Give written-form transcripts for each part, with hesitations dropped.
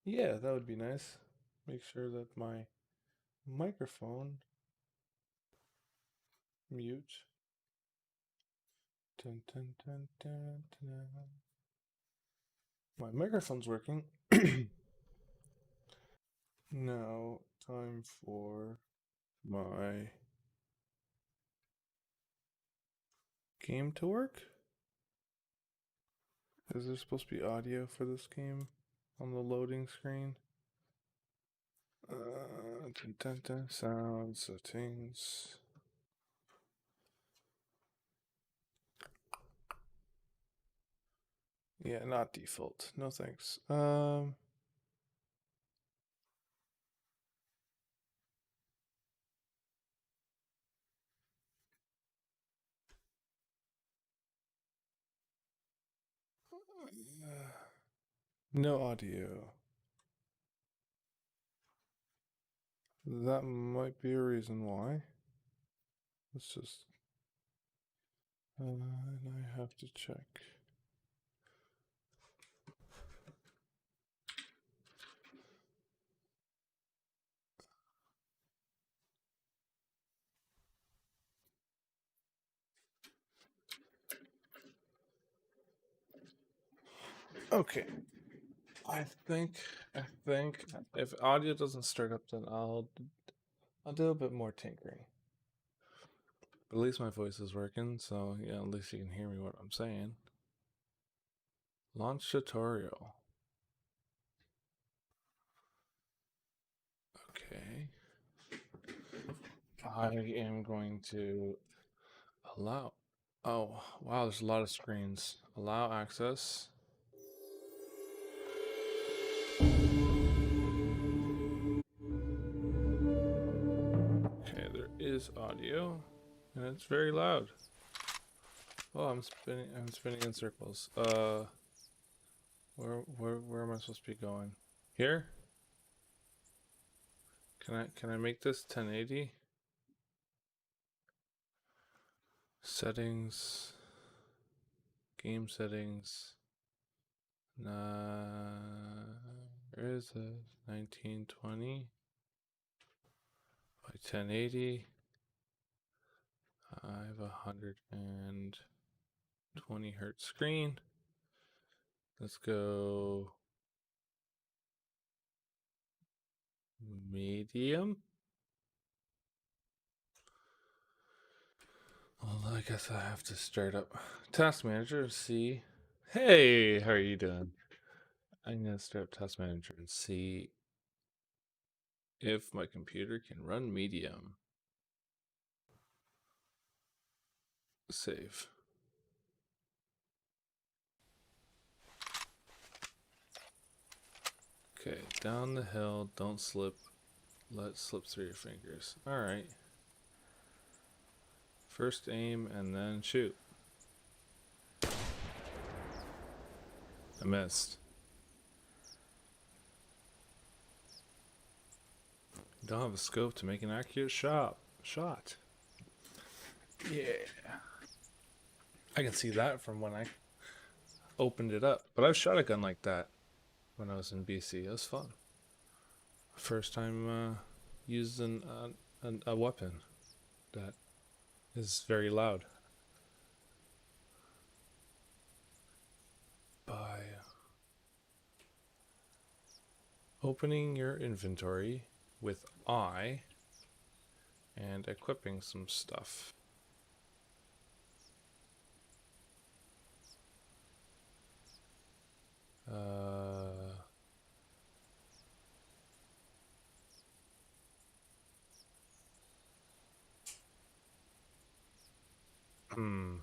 Yeah, that would be nice. Make sure that my microphone mute. Dun, dun, dun, dun, dun. My microphone's working. Now, time for my game to work. Is there supposed to be audio for this game on the loading screen? Dun, dun, dun, sound settings. Yeah, not default. No thanks. No audio. That might be a reason why. Let's just. And I have to check. Okay. I think if audio doesn't start up, then I'll do a bit more tinkering. But at least my voice is working, so yeah, at least you can hear me what I'm saying. Launch tutorial. Okay. I am going to allow. Oh, wow, there's a lot of screens. Allow access. Okay, there is audio, and it's very loud. Oh, I'm spinning in circles. Where am I supposed to be going? Here? Can I make this 1080? Settings. Game settings. Where is it? 1920 by 1080. I have 120 hertz screen. Let's go medium. Well, I guess I have to start up Task Manager and see. Hey, how are you doing? I'm gonna start up Task Manager and see if my computer can run medium. Save. Okay, down the hill, don't slip. Let slip through your fingers. Alright. First aim and then shoot. I missed. Don't have a scope to make an accurate shot. Yeah. I can see that from when I opened it up. But I've shot a gun like that when I was in BC. It was fun. First time using a weapon that is very loud. By opening your inventory with I and equipping some stuff. Hmm.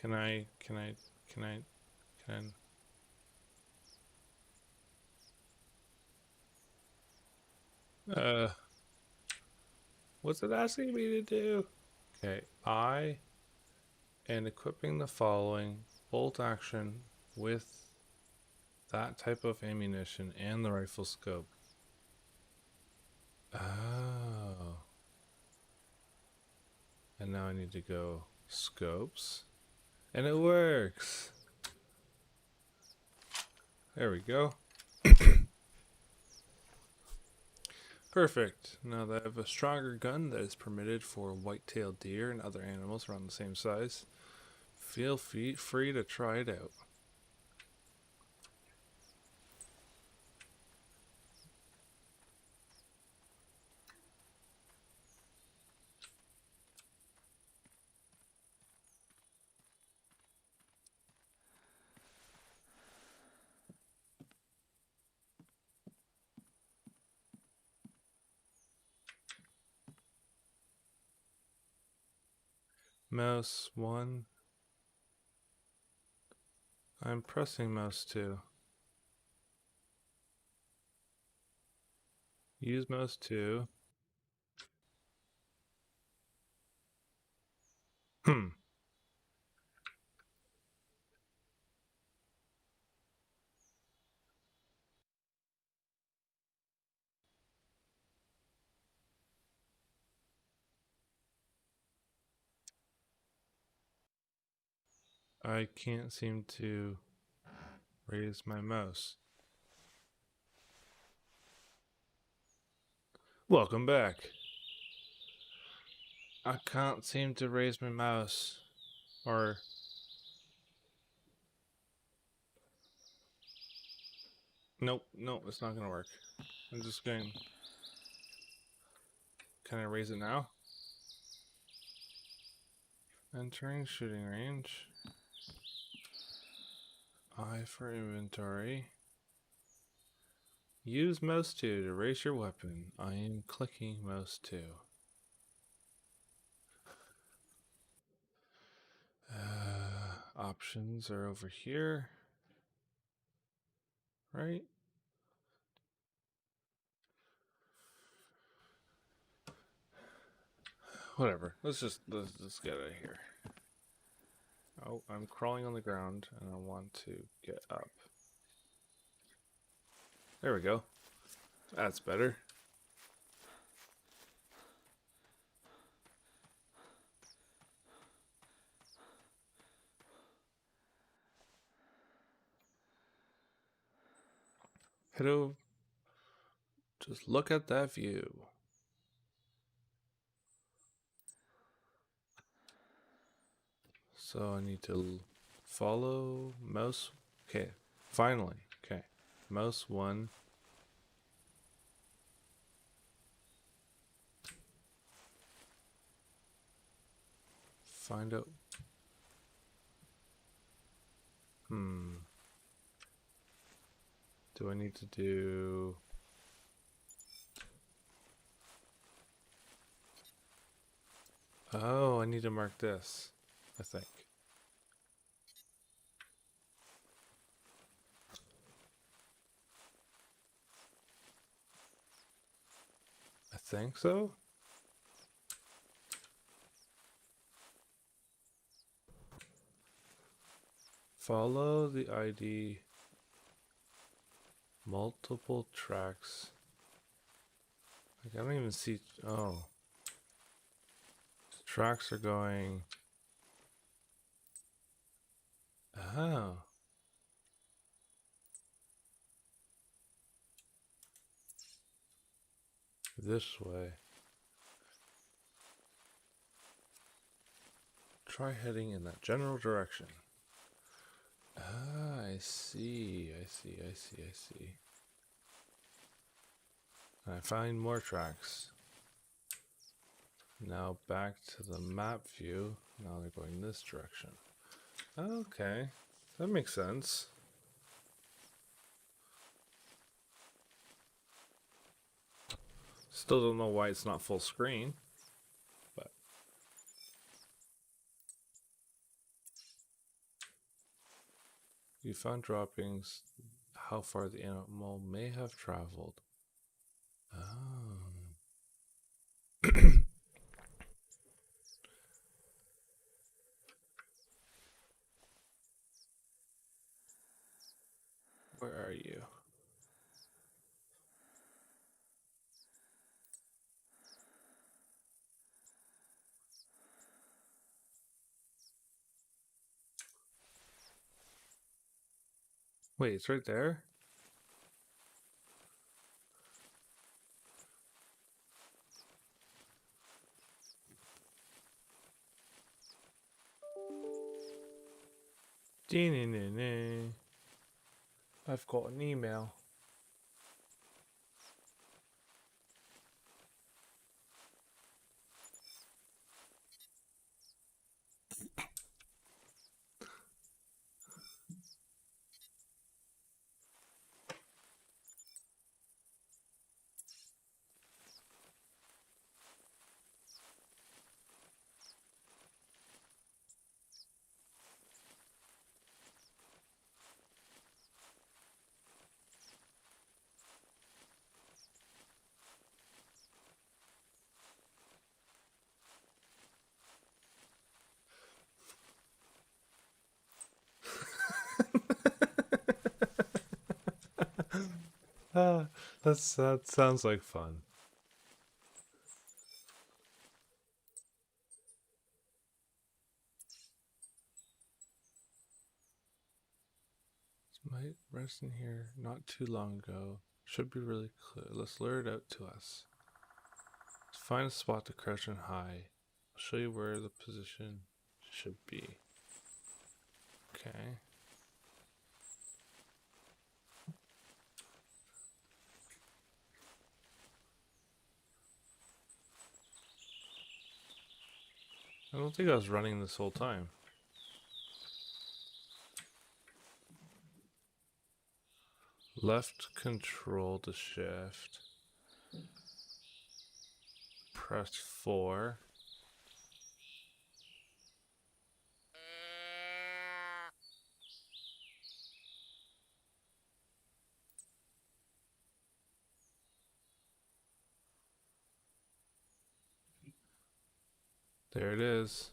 Can what's it asking me to do? Okay, I and equipping the following bolt action with that type of ammunition and the rifle scope. Oh. And now I need to go scopes. And it works! There we go. Perfect. Now that I have a stronger gun that is permitted for white-tailed deer and other animals around the same size, feel free to try it out. Mouse 1. I'm pressing mouse 2. Use mouse 2. I can't seem to raise my mouse. Welcome back. I can't seem to raise my mouse. Or... Nope, it's not gonna work. I'm just going... Can I raise it now? Entering shooting range. I for inventory. Use mouse 2 to raise your weapon. I am clicking mouse 2. Options are over here. Right? Whatever. Let's get out of here. Oh, I'm crawling on the ground and I want to get up. There we go. That's better. Hello. Just look at that view. So I need to follow mouse. Okay, finally. Okay, mouse 1. Find out. Do I need to do... Oh, I need to mark this, I think. I think so? Follow the ID multiple tracks. Like, I don't even see... Oh. Tracks are going... Oh. This way. Try heading in that general direction. Ah, I see. And I find more tracks. Now back to the map view. Now they're going this direction. Okay, that makes sense. Still don't know why it's not full screen, but you found droppings. How far the animal may have traveled. Oh. Where are you? Wait, it's right there? I've got an email. That sounds like fun. Might rest in here not too long ago. Should be really clear. Let's lure it out to us. Let's find a spot to crouch and hide. I'll show you where the position should be. Okay. I don't think I was running this whole time. Left control to shift. Press 4. There it is.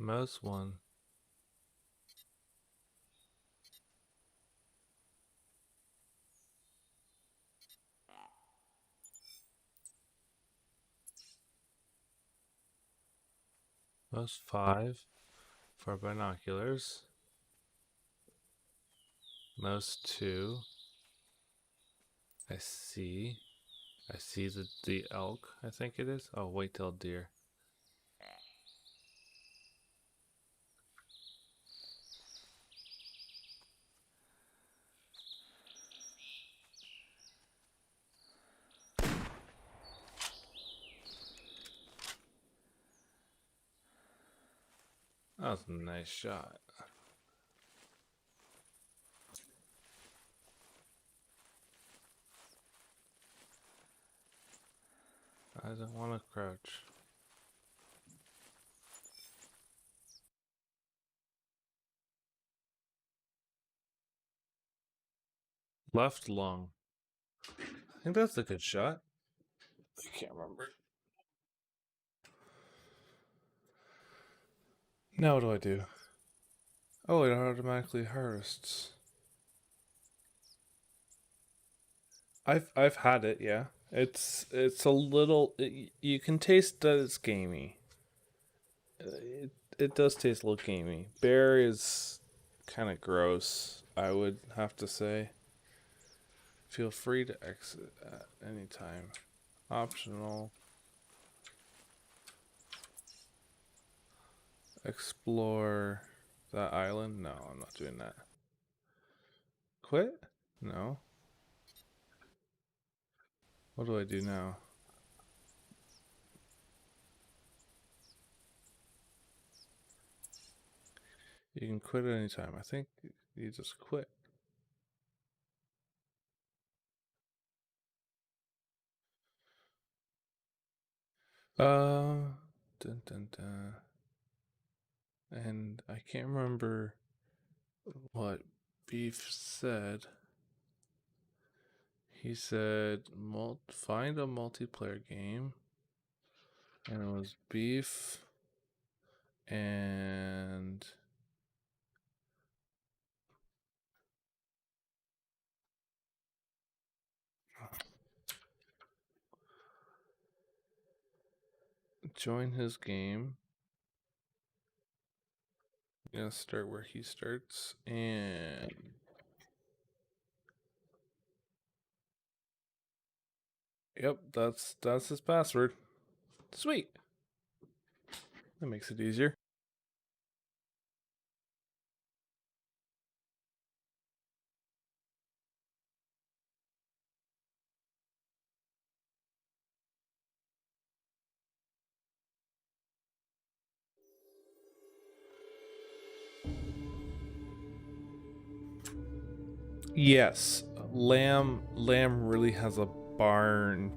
Mouse 1. Mouse 5 for binoculars. Mouse 2. I see. I see the elk, I think it is. Oh, white-tailed deer. That was a nice shot. I don't want to crouch. Left lung. I think that's a good shot. I can't remember. Now what do I do? Oh, it automatically harvests. I've had it, yeah. It's a little. You can taste that it's gamey. It does taste a little gamey. Bear is kind of gross, I would have to say. Feel free to exit at any time. Optional. Explore that island? No, I'm not doing that. Quit? No. What do I do now? You can quit at any time. I think you just quit. Dun dun dun. And I can't remember what Beef said. He said, find a multiplayer game. And it was Beef and join his game. I'm gonna start where he starts, and yep, that's his password. Sweet. That makes it easier. Yes, lamb really has a barn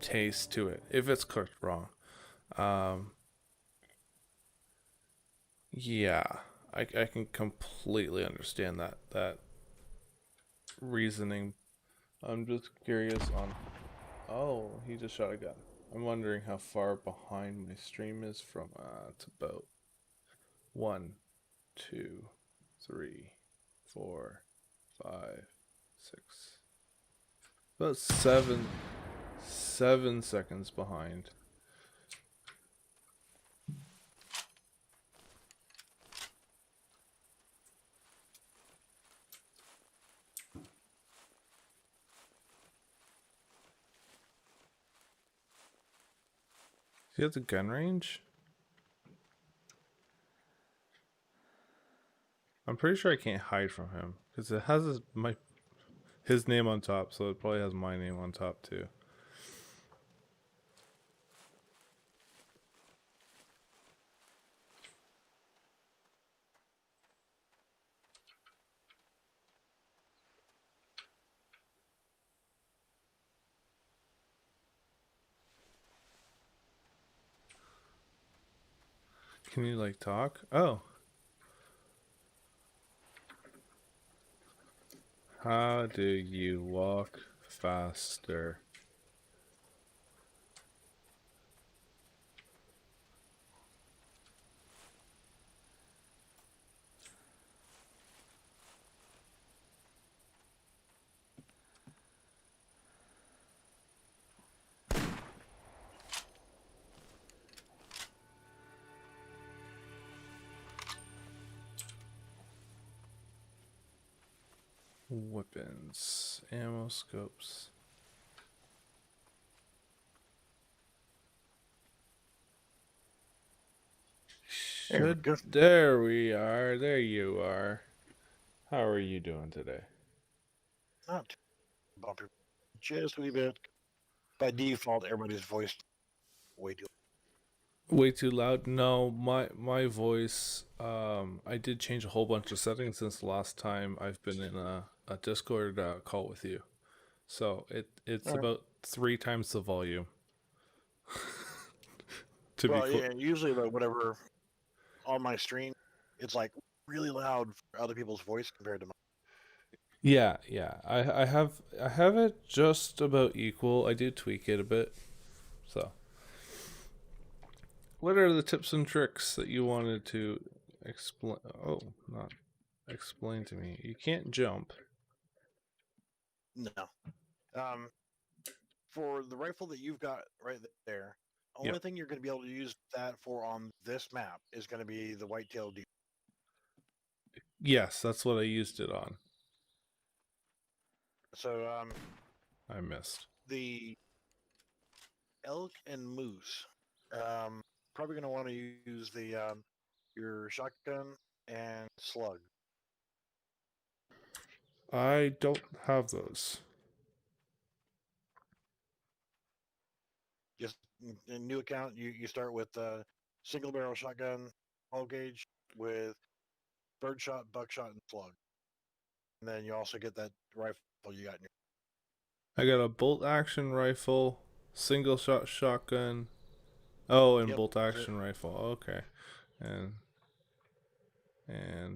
taste to it if it's cooked wrong. Yeah, I can completely understand that reasoning. I'm just curious on. Oh, he just shot a gun. I'm wondering how far behind my stream is from. It's about 1, 2, 3, 4, 5, 6. About 7 seconds behind. Does he have the gun range? I'm pretty sure I can't hide from him because it has his name on top, so it probably has my name on top too. Can you like talk? Oh. How do you walk faster? Weapons, ammo scopes. There we are. There you are. How are you doing today? Not too bumpy, just a wee bit. By default, everybody's voice way too. Way too loud? No, my voice. I did change a whole bunch of settings since the last time I've been in a Discord call with you. So it's All right. about 3 times the volume. To be Well, clear. yeah, usually like whatever on my stream, it's like really loud for other people's voice compared to mine. Yeah, yeah. I have it just about equal. I do tweak it a bit. So, what are the tips and tricks that you wanted to explain? Oh, not explain to me. You can't jump. No. Um, for the rifle that you've got right there, only Yep. thing you're going to be able to use that for on this map is going to be the whitetail deer. Yes, that's what I used it on. So I missed. the elk and moose, probably going to want to use the your shotgun and slug. I don't have those. Just a new account, you start with single barrel shotgun, 12 gauge with birdshot, buckshot, and slug. And then you also get that rifle you got in your. I got a bolt action rifle, single shot shotgun. Oh, and Yep, bolt that's it. action rifle. Okay. And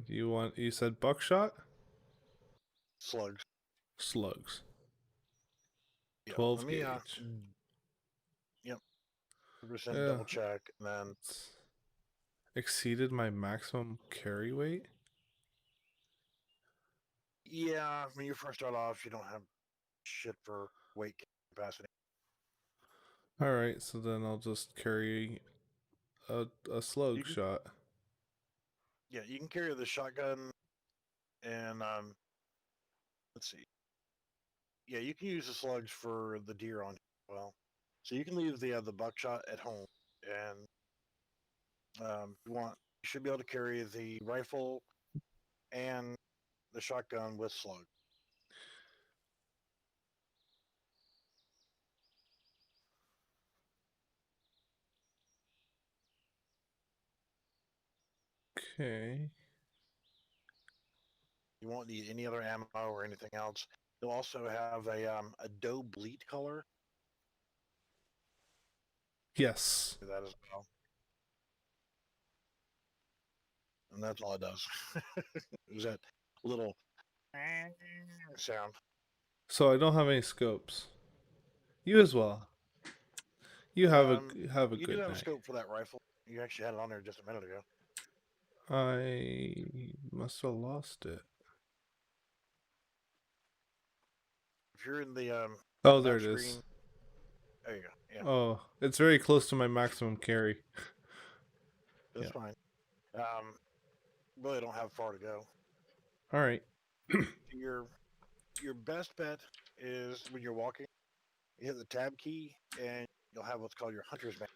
you said buckshot? Slugs. Slugs. Yeah. Let 12 me gauge. yep, 100% Uh, double check, and then exceeded my maximum carry weight. yeah, when you first start off, you don't have shit for weight capacity. All right, so then I'll just carry a slug You can, shot. yeah, you can carry the shotgun, and let's see. Yeah, you can use the slugs for the deer on well. So you can leave the buckshot at home, and you should be able to carry the rifle and the shotgun with slug. Okay. You won't need any other ammo or anything else. You'll also have a doe bleat color. Yes. Do that as well, and that's all it does. Is that little sound? So I don't have any scopes. You as well. You have a You do good have a night. scope for that rifle. You actually had it on there just a minute ago. I must have lost it. If you're in the Oh, there map it is. screen, there you go. Yeah, Oh, it's very close to my maximum carry. that's Yeah. fine. Um, really don't have far to go. All right. Your best bet is when you're walking, you hit the tab key, and you'll have what's called your hunter's map.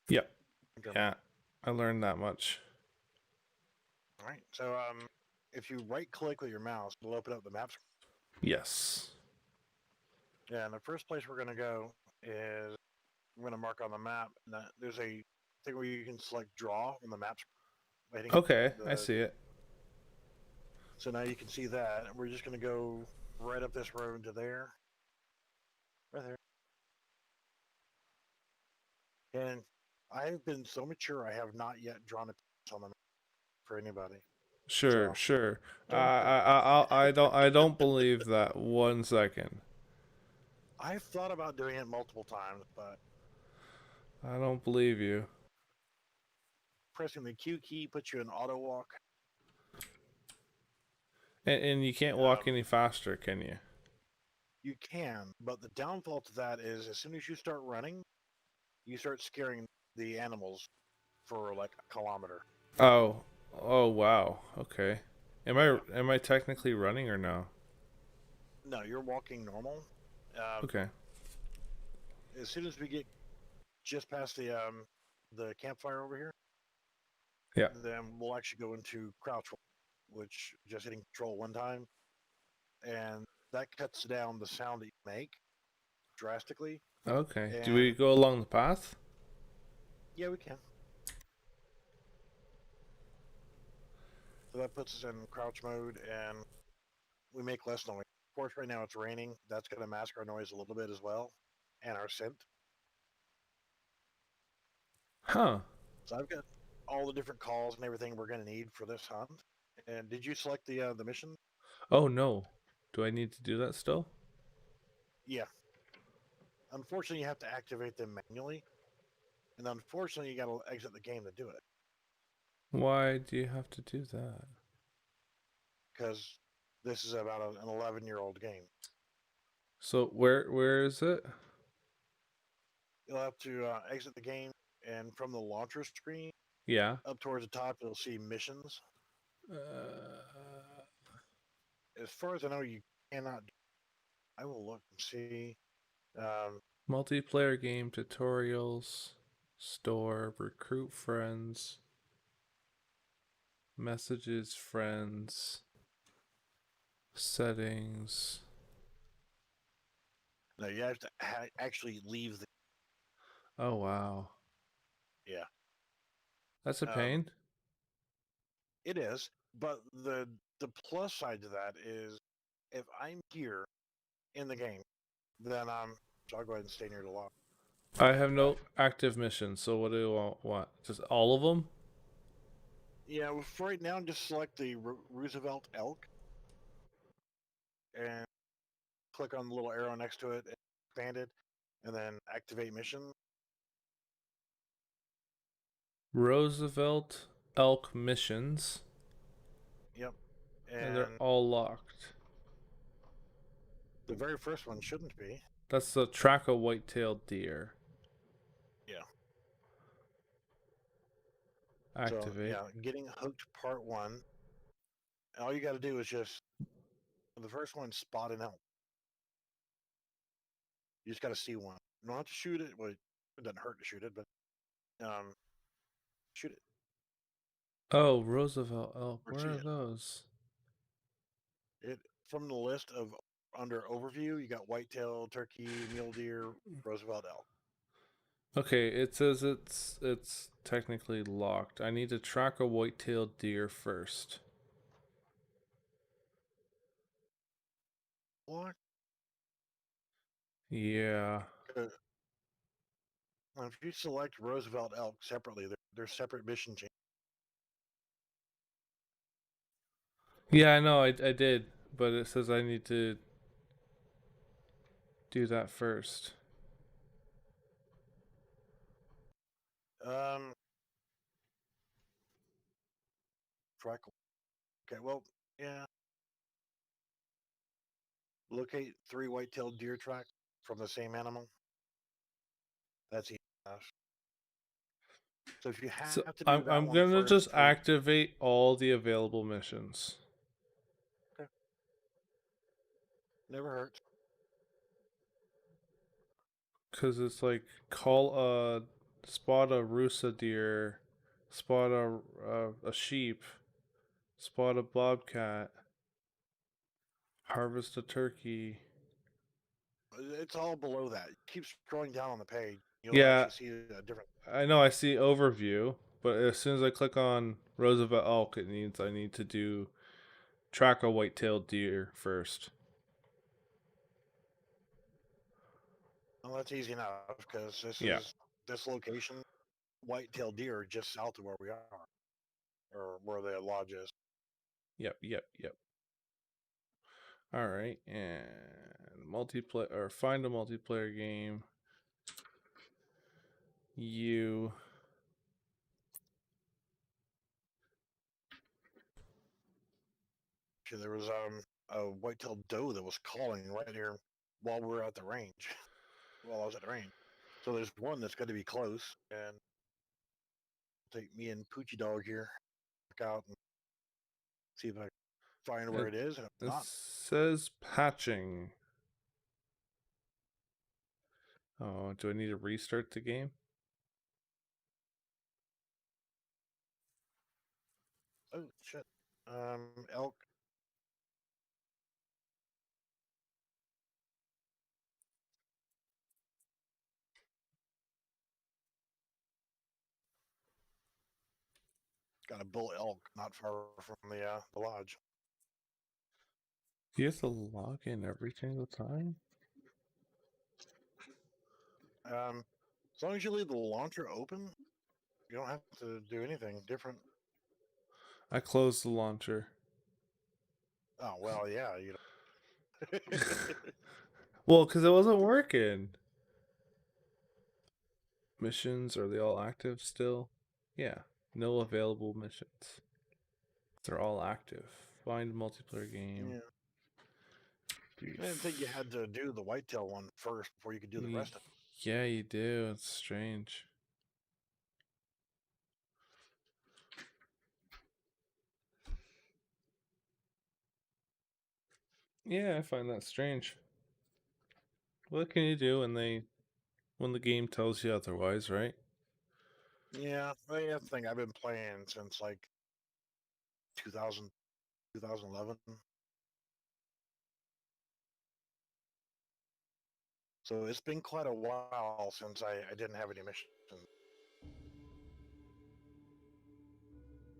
Yep. Hunter map. Yeah. I learned that much. All right. So if you right click with your mouse, it'll open up the maps. Yes. Yeah, and the first place we're gonna go is I'm gonna mark on the map. And there's a thing where you can select draw on the maps. Hitting Okay, I the see it. so now you can see that. We're just gonna go right up this road to there, right there. And I've been so mature, I have not yet drawn a piece on the map for anybody. Sure, So sure. don't think. I don't believe that 1 second. I've thought about doing it multiple times, but I don't believe you. pressing the Q key puts you in auto walk. And you can't walk Um, any faster, can you? you can, but the downfall to that is as soon as you start running, you start scaring the animals for like a kilometer. Oh, oh wow. Okay. Yeah. Am I technically running or no? No, you're walking normal. Um, Okay. as soon as we get just past the campfire over here, Yeah. then we'll actually go into crouch, which just hitting control one time, and that cuts down the sound that you make drastically. Okay. Do we And go along the path? yeah, we can. So that puts us in crouch mode, and we make less noise. Of course, right now it's raining. That's going to mask our noise a little bit as well, and our scent. Huh. So I've got all the different calls and everything we're going to need for this hunt. And did you select the mission? Oh no. Do I need to do that still? Yeah. Unfortunately, you have to activate them manually, and unfortunately, you got to exit the game to do it Why do you have to do that? because this is about an 11-year-old game. So where is it? You'll have to exit the game, and from the launcher screen Yeah. up towards the top, you'll see missions. Uh, As far as I know, you cannot. I will look and see. Multiplayer game tutorials, store, recruit friends, messages, friends, settings. No, you have to actually leave the. Oh wow. Yeah, That's a um, pain. it is. But the plus side to that is, if I'm here in the game, then So I'll go ahead and stay near the log. I have Uh, no active missions, so what do you want? Just all of them? yeah, for right now, just select the Roosevelt elk and click on the little arrow next to it, and expand it, and then activate mission. Roosevelt elk missions, Yep, and they're and all locked. the very first one shouldn't be. That's the track a white-tailed deer. So activate. yeah, getting hooked part one. All you got to do is just the first one, spot an elk. You just got to see one. You don't have to shoot it. Well, it doesn't hurt to shoot it, but um, shoot it. Oh, Roosevelt elk. Or Where see are it. those? It from the list of under overview, you got whitetail, turkey, mule deer, Roosevelt elk. Okay, it says it's technically locked. I need to track a white-tailed deer first. What? Yeah. If you select Roosevelt elk separately, they're separate mission chains. Yeah, I know, I did, but it says I need to do that first. Um, track. Okay, well, yeah. Locate 3 white-tailed deer tracks from the same animal. That's easy enough. So if you So have to do that I'm one gonna first just before you, activate all the available missions. okay, never hurts. Cause it's like call a spot a rusa deer, spot a sheep, spot a bobcat, harvest a turkey. It's all below that. Keep scrolling down on the page. You'll Yeah, actually see a different. I know I see overview, but as soon as I click on Roosevelt elk, it needs I need to do track a white-tailed deer first. Well, that's easy enough because Yeah. this location, white-tailed deer, just south of where we are, or where the lodge is. Yep. All right, and multiplayer or find a multiplayer game. You Actually, there was a white-tailed doe that was calling right here while we were at the range. While I was at the range, so there's one that's going to be close, and take me and Poochie Dog here, look out and see if I can find where it, it is, and if it not, says patching. Oh, do I need to restart the game? oh shit. Elk. Got a bull elk not far from the lodge. Do you have to log in every single time? As long as you leave the launcher open, you don't have to do anything different. I closed the launcher. Oh well, yeah, you know. Well, because it wasn't working. Missions, are they all active still? Yeah. No available missions. They're all active. Find multiplayer game. Yeah, I didn't think you Beef. had to do the whitetail one first before you could do the rest of Yeah, you do. It's strange. Yeah, I find that strange. What can you do when the game tells you otherwise, right? it. Yeah, well, yeah, thing I've been playing since like 2000, 2011. So it's been quite a while since I didn't have any missions.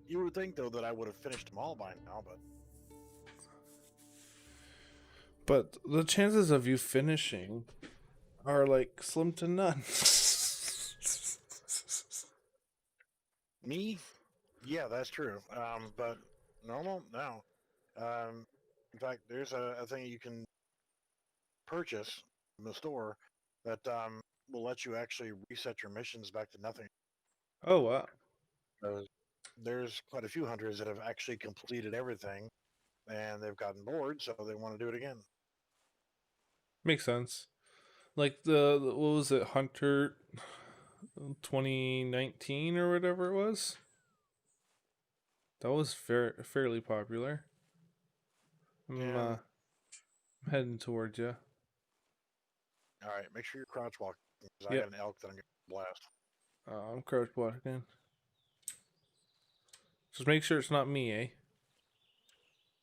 You would think though that I would have finished them all by now, but But the chances of you finishing are like slim to none. me, yeah, that's true. But normal, no. In fact, there's a thing you can purchase in the store that will let you actually reset your missions back to nothing. Oh wow. Uh, there's quite a few hunters that have actually completed everything, and they've gotten bored, so they want to do it again. Makes sense. Like what was it, Hunter 2019 or whatever it was? That was fairly popular. And I'm heading towards you. all right, make sure you're crouch walking because I Yep. got an elk that I'm gonna blast. I'm crouch walking. Just make sure it's not me, eh?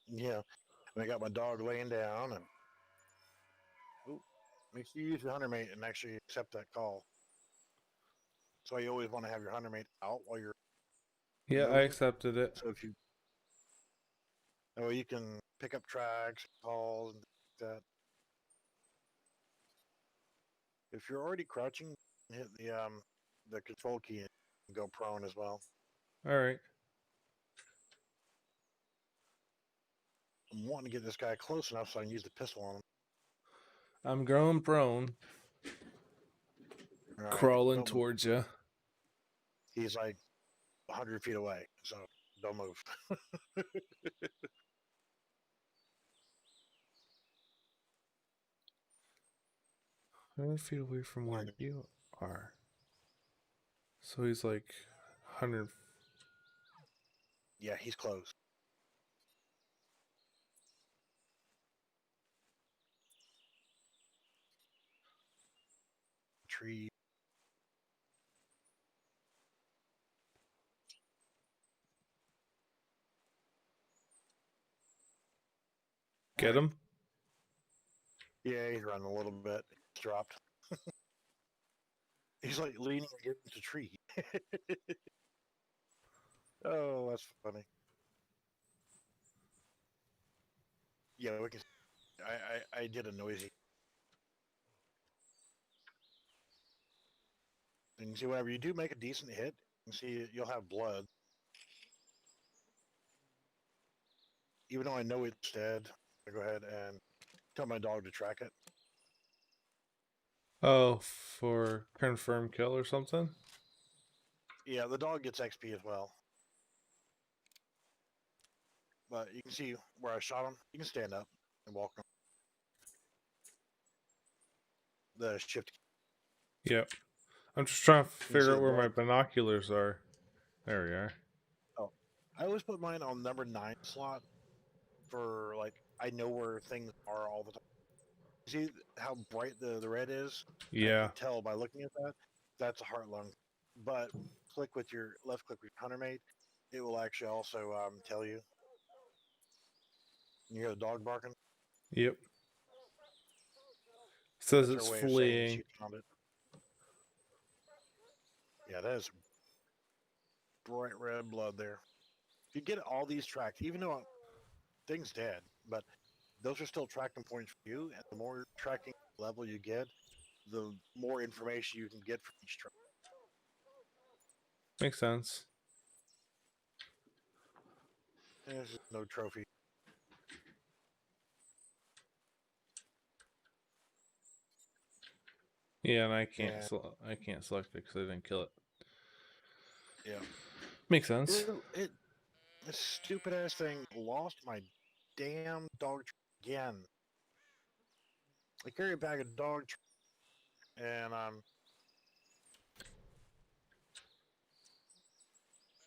Yeah, and I got my dog laying down, and ooh, make sure you use your hunter mate and actually accept that call. So you always want to have your hunter mate out while you're Yeah, I moving. accepted it. So if you, that way you can pick up tracks, calls, and that. If you're already crouching, hit the control key and go prone as well. All right. I'm wanting to get this guy close enough so I can use the pistol on him. I'm growing prone, All right, crawling don't move. towards you. He's like 100 feet away, so don't move. 100 feet away from where And you are. So he's like 100. yeah, he's close. Tree. All Get right. him? Yeah, he's running a little bit. He's dropped. He's like leaning against a tree. Oh, that's funny. Yeah, we can. I did a noisy. And you see, whenever you do make a decent hit, you see you'll have blood. Even though I know it's dead, I go ahead and tell my dog to track it. Oh, for confirm kill or something? Yeah, the dog gets XP as well. But you can see where I shot him. You can stand up and walk him. The shift. Yep. I'm just trying to You can see figure the out where my blood. binoculars are. There we are. Oh, I always put mine on number 9 slot for like I know where things are all the time. See how bright the red is? I Yeah. can tell by looking at that. That's a heart lung. But click with your left click with your hunter mate. It will actually also tell you. You hear the dog barking? Yep. Says That's our it's way of saying fleeing. she found it. Yeah, that is bright red blood there. If you get all these tracks, even though thing's dead, but those are still tracking points for you. And the more tracking level you get, the more information you can get from each track. Makes sense. And there's just no trophy. Yeah, and And I can't select it because I didn't kill it. yeah, Makes sense. it this stupid ass thing lost my damn dog again. I carry a bag of dog and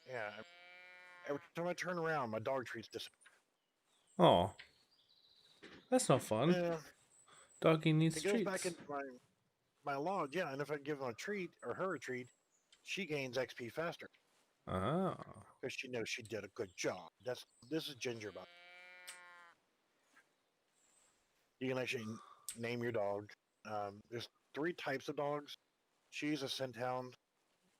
yeah, every time I turn around, my dog treats disappear. Oh, that's not fun. Yeah, Doggy needs it goes back treats. into my log. Yeah, and if I give him a treat or her a treat, she gains XP faster Ah. because she knows she did a good job. This is Ginger Bug. You can actually name your dog. There's 3 types of dogs. She's a scent hound.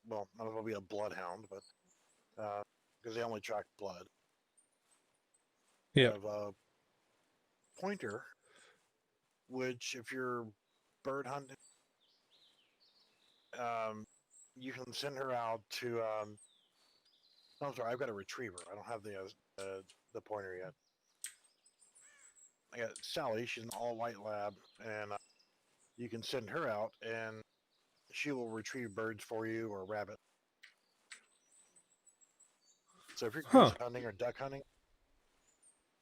Well, might as well be a bloodhound, but because they only track blood. Yep. Have a pointer, which if you're bird hunting, um, you can send her out to. I'm sorry, I've got a retriever. I don't have the pointer yet. I got Sally. She's an all white lab, and you can send her out, and she will retrieve birds for you or rabbit. So if you're goose Huh. hunting or duck hunting,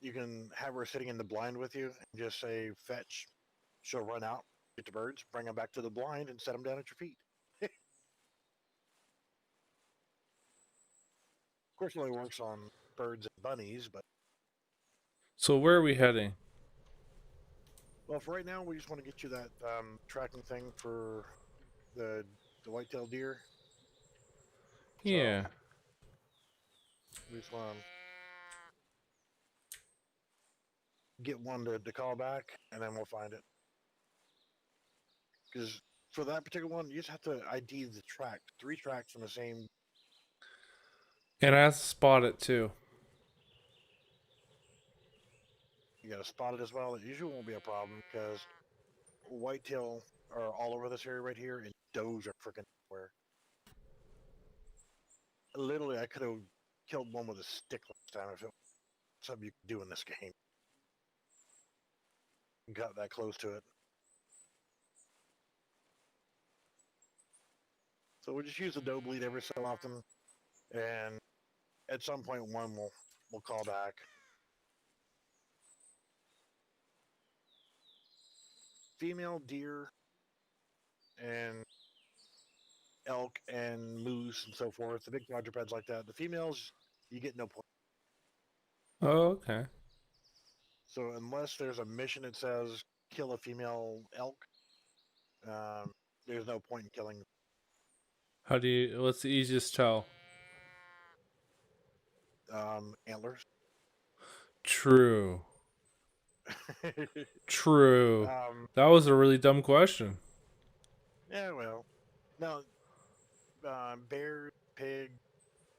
you can have her sitting in the blind with you and just say fetch. She'll run out, get the birds, bring them back to the blind, and set them down at your feet. Of course, it only works on birds and bunnies. But So where are we heading? well, for right now, we just want to get you that tracking thing for the the white-tailed deer. So Yeah. we just want to get one to call back, and then we'll find it. Because for that particular one, you just have to ID the track, 3 tracks from the same. And I have to spot it too. You got to spot it as well. It usually won't be a problem because whitetail are all over this area right here, and does are freaking everywhere. Literally, I could have killed one with a stick last time if it was something you could do in this game. Got that close to it. So we just use the doe bleed every so often, and at some point one will call back. Female deer and elk and moose and so forth, the big quadrupeds like that. The females, you get no point. Oh, okay. So unless there's a mission that says kill a female elk, um, there's no point in killing How do you? What's the easiest tell? antlers. True. True. um, That was a really dumb question. yeah, well, no, bear, pig,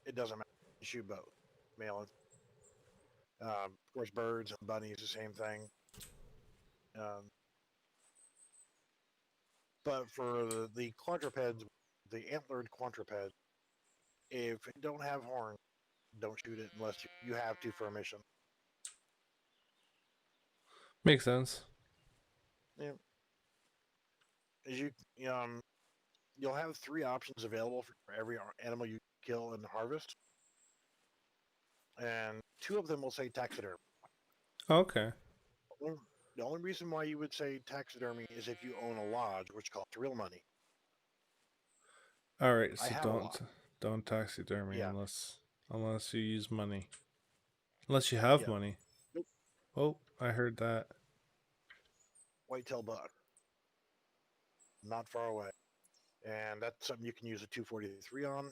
it doesn't matter. You shoot both, male and of course, birds and bunnies, the same thing. Um, but for the quadrupeds, the antlered quadruped, if it don't have horns, don't shoot it unless you have to for a mission. Makes sense. Yeah. As you'll have 3 options available for every animal you kill and harvest, and 2 of them will say taxidermy. Okay. The only reason why you would say taxidermy is if you own a lodge, which costs real money. All right. I So have a lot. don't taxidermy Yeah, unless you use money. Unless you have yeah. money. Nope. Oh, I heard that. Whitetail buck, not far away, and that's something you can use a 243 on.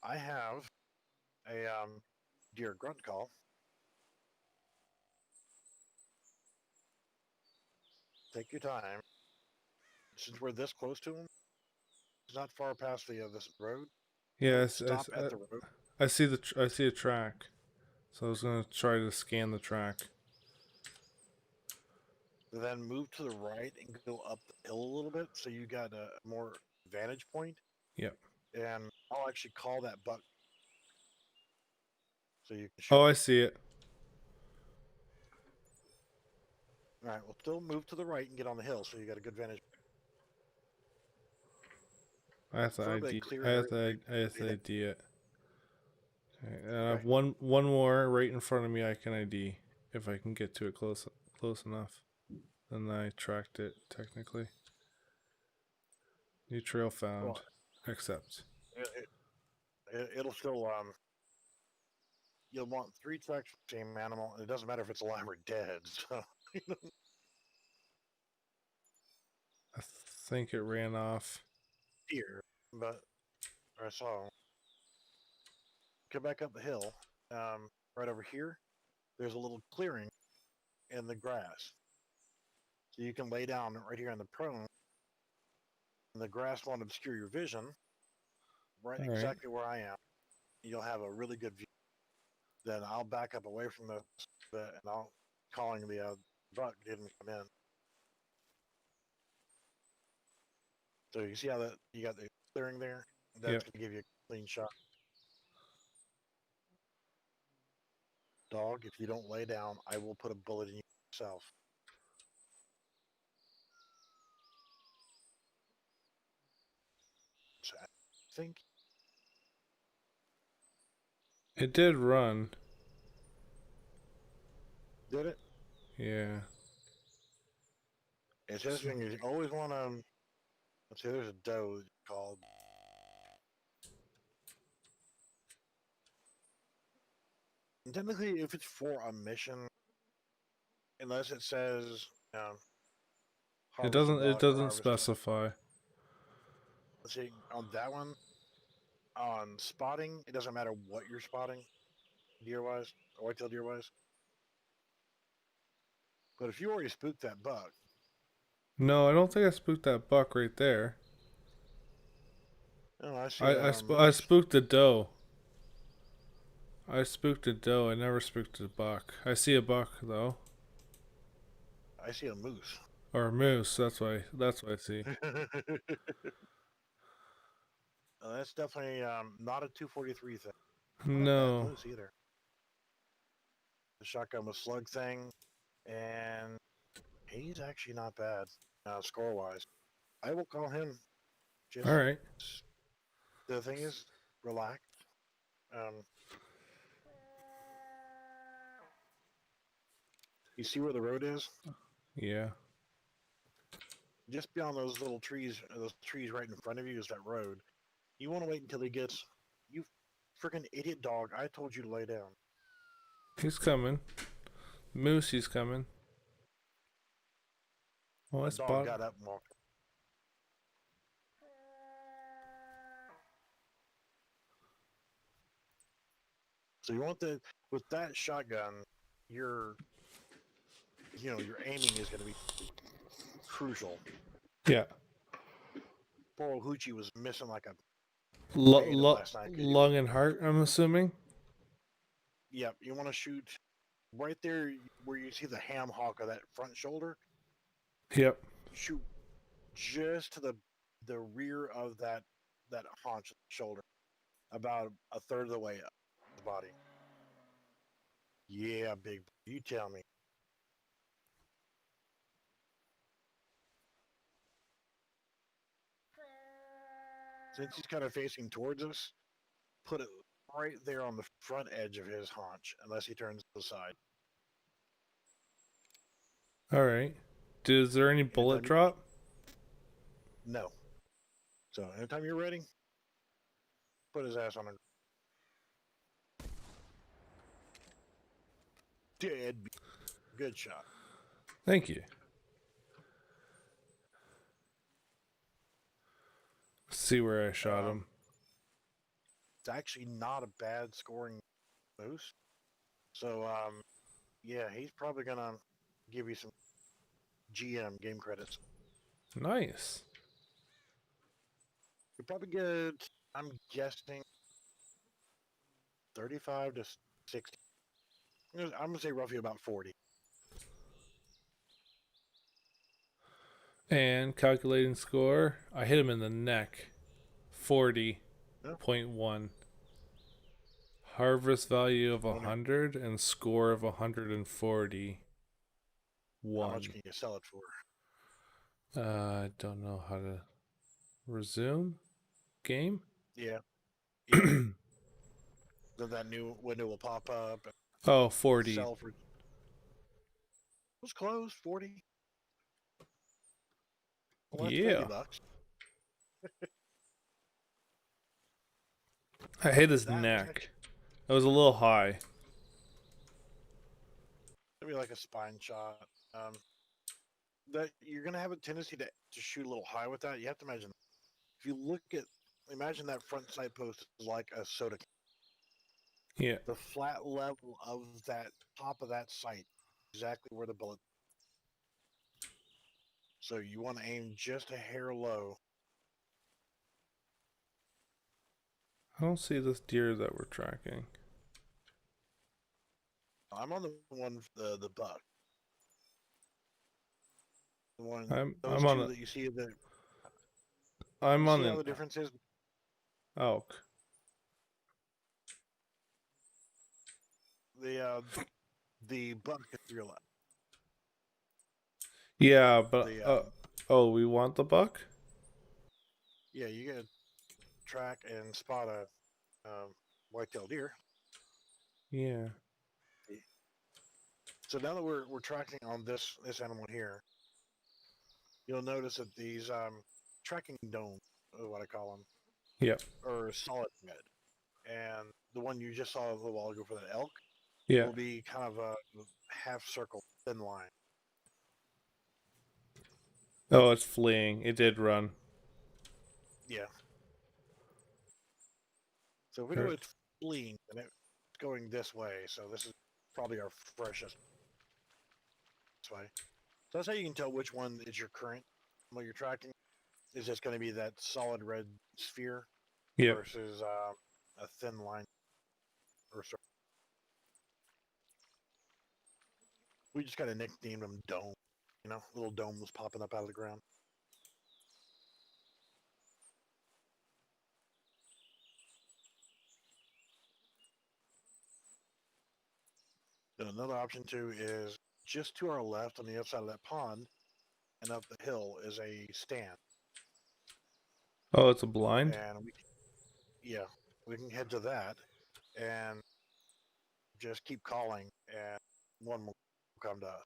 I have a deer grunt call. Take your time. Since we're this close to him, it's not far past the this road. He'll Yes, stop at the road, I see I see a track. So I was gonna try to scan the track. then move to the right and go up the hill a little bit, so you got a more vantage point. Yep. And I'll actually call that buck so you can Oh, shoot. I see it. All right, well, still move to the right and get on the hill, so you got a good vantage. I have to Preferably a ID. clear area. I have to ID it. Okay, and I have Okay. one more right in front of me. I can ID if I can get to it close enough. Then I tracked it technically. New trail found. Well, Accept. it'll still you'll want 3 tracks for the same animal, and it doesn't matter if it's alive or dead. So I think it ran off. deer, but I saw. Come back up the hill. Right over here, there's a little clearing in the grass, so you can lay down right here in the prone, and the grass won't obscure your vision. Right, All right. exactly where I am. You'll have a really good view. Then I'll back up away from the and I'll calling the buck didn't come in. So you see how that you got the clearing there? That's Yep. going to give you a clean shot. Dog, if you don't lay down, I will put a bullet in you yourself. So I think It did run. did it. Yeah. It's So, interesting. You always want to. Let's see. There's a doe called. And technically, if it's for a mission, unless it says It harvest a doesn't. It buck or doesn't harvest a, specify. let's see, on that one, on spotting, it doesn't matter what you're spotting, deer wise or whitetail deer wise. But if you already spooked that buck, No, I don't think I spooked that buck right there. oh, I see I a I moose. spooked the doe. I spooked a doe. I never spooked a buck. I see a buck though, I see a moose. or a moose. That's why. That's what I see. That's definitely not a 243 thing. Not a bad No. moose either. The shotgun with slug thing, and he's actually not bad score wise. I will call him. All Just right. the thing is, relax. Um, you see where the road is? Yeah. Just beyond those trees right in front of you is that road. You want to wait until he gets. You freaking idiot dog! I told you to lay down. He's coming. Moose, he's coming. Oh, I The dog spot. got up and walked. So you want the with that shotgun, your your aiming is going to be crucial. Yeah. Poor old Hoochie was missing like a L- potato l- last night. lung and heart, I'm assuming. Yep, you want to shoot right there where you see the ham hock of that front shoulder. Yep. Shoot just to the rear of that haunch shoulder, about a third of the way up the body. Yeah, big. You tell me. Since he's kind of facing towards us, put it right there on the front edge of his haunch, unless he turns to the side. All right. Is there any bullet Anytime you drop? no. So anytime you're ready, put his ass on a dead. Good shot. Thank you. Let's see where I shot him. It's actually not a bad scoring moose. So yeah, he's probably gonna give you some GM game credits. Nice. You probably get, I'm guessing, 35 to 60. I'm gonna say roughly about 40. And calculating score. I hit him in the neck. 40.1. Yeah. Harvest value of Wonder 100 and score of 141. how much can you sell it for? I don't know how to resume game. Yeah, yeah. Then that new window will pop up and Oh, 40. sell for. It was close, 40. Well, that's Yeah. $50. I hit his That was neck. That was a little high. maybe like a spine shot. That you're gonna have a tendency to shoot a little high with that. You have to imagine if you imagine that front sight post is like a soda can. Yeah. The flat level of that top of that sight, exactly where the bullet. So you want to aim just a hair low. I don't see this deer that we're tracking. I'm on the one, the buck. The one, those I'm on two a, that you see that I'm you on see how an the difference is. elk. The buck is to your left. Yeah, but The oh, we want the buck? yeah, you gotta track and spot a white-tailed deer. Yeah. So now that we're tracking on this animal here, you'll notice that these tracking domes is what I call them, Yep. are solid red. And the one you just saw a little while ago for that elk, Yeah. will be kind of a half circle, thin line. Oh, it's fleeing. It did run. Yeah. So if we know Or- it's fleeing and it's going this way, so this is probably our freshest way. So that's how you can tell which one is your current while you're tracking. Is just going to be that solid red sphere Yep. versus a thin line or circle. We just kind of nicknamed them dome. You know, little dome was popping up out of the ground. Then another option too is just to our left on the other side of that pond and up the hill is a stand, Oh, it's a blind? and yeah, we can head to that and just keep calling, and one will come to us.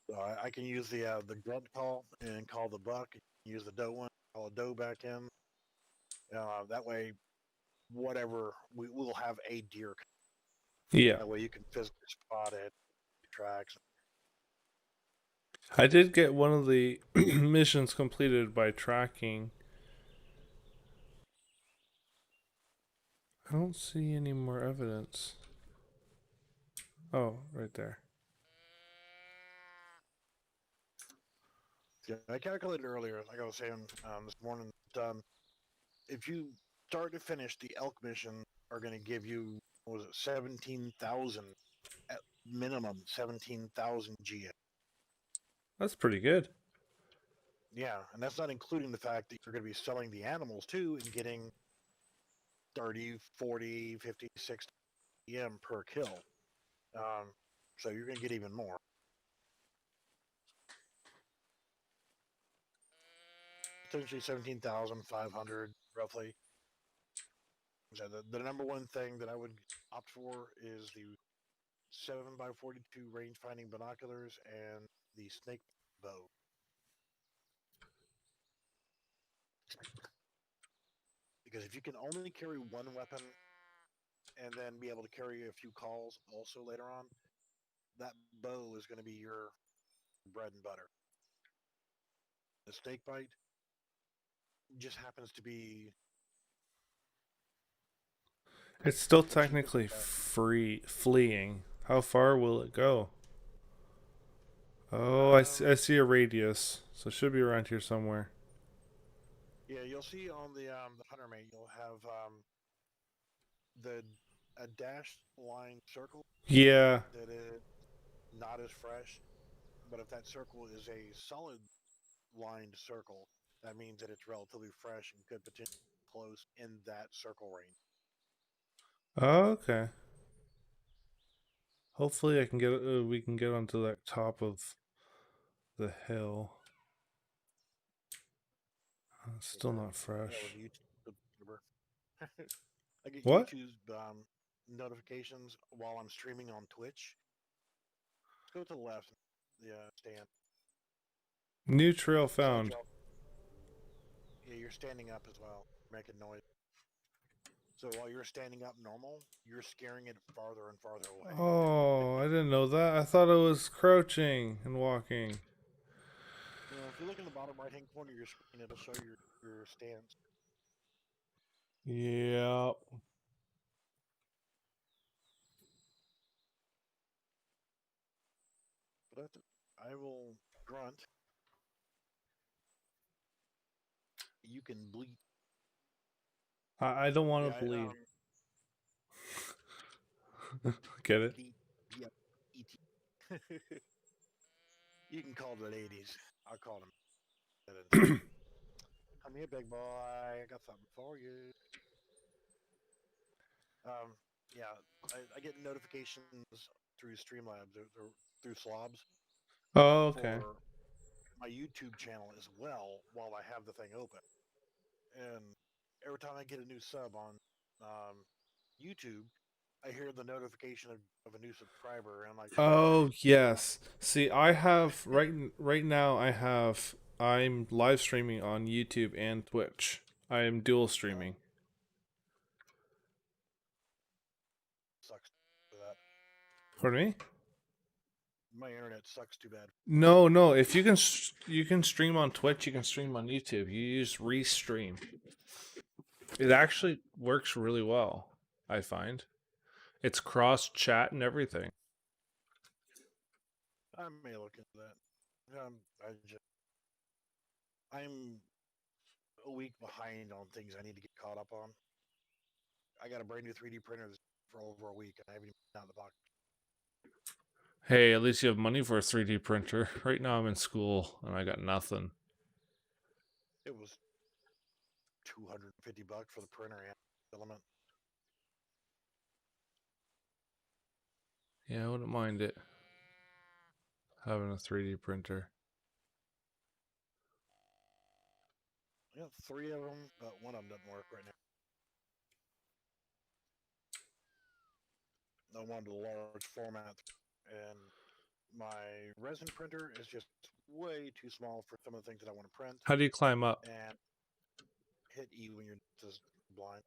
So I can use the grunt call and call the buck. Use the doe one, call a doe back in. That way, whatever we will have a deer. Yeah. That way you can physically spot it, tracks. I did get one of the missions completed by tracking. I don't see any more evidence. Oh, right there. Yeah, I calculated earlier, like I was saying this morning. If you start to finish, the elk mission are going to give you what was it 17,000 at minimum 17,000 GM. That's pretty good. Yeah, and that's not including the fact that you're going to be selling the animals too and getting 30, 40, 50, 60 EM per kill. Um, so you're going to get even more. Potentially 17,500 roughly. So the number one thing that I would opt for is the 7x42 range finding binoculars and the snake bow. Because if you can only carry one weapon and then be able to carry a few calls also later on, that bow is going to be your bread and butter. The snake bite just happens to be It's still the cheapest technically and best. fleeing. How far will it go? Oh, I Um, see a radius. So it should be around here somewhere. yeah, you'll see on the hunter mate, you'll have the a dashed line circle Yeah. that is not as fresh. But if that circle is a solid lined circle, that means that it's relatively fresh and could potentially be close in that circle range. Oh, okay. Hopefully I can get we can get onto that top of the hill. Still not Yeah, with fresh. YouTube, I get What? YouTube notifications while I'm streaming on Twitch. Go to the left, the stand. New trail So that you found. yeah, you're standing up as well, making noise. So while you're standing up normal, you're scaring it farther and farther away. Oh, I didn't know that. I thought it was crouching and walking. If you look in the bottom right hand corner of your screen, it'll show your stance. Yeah. But I will grunt. You can bleed. I don't want Yeah, to bleed. Get it? bleed. Yeah, ET. You can call the ladies. I'll call them instead. Come here, big boy. I got something for you. Um, yeah, I get notifications through Streamlabs or through Slobs Oh, okay. for my YouTube channel as well while I have the thing open. And every time I get a new sub on um, YouTube, I hear the notification of a new subscriber, and I'm like, Oh, uh, yes. See, I have right now I'm live streaming on YouTube and Twitch. I am dual uh, streaming. Pardon me? My internet sucks too bad. No. If you can, you can stream on Twitch. You can stream on YouTube. You use Restream. It actually works really well. I find it's cross chat and everything. I may look into that. I'm a week behind on things I need to get caught up on. I got a brand new 3D printer for over a week, and I haven't even been out of the box. Hey, at least you have money for a 3D printer. Right now, I'm in school and I got nothing. It was $250 for the printer and filament. Yeah, I wouldn't mind it. Having a 3D printer. I got 3 of them, but one of them doesn't work right now. I wanted a large format, and my resin printer is just way too small for some of the things that I want to print. How do you climb up? And hit E when you're just blind.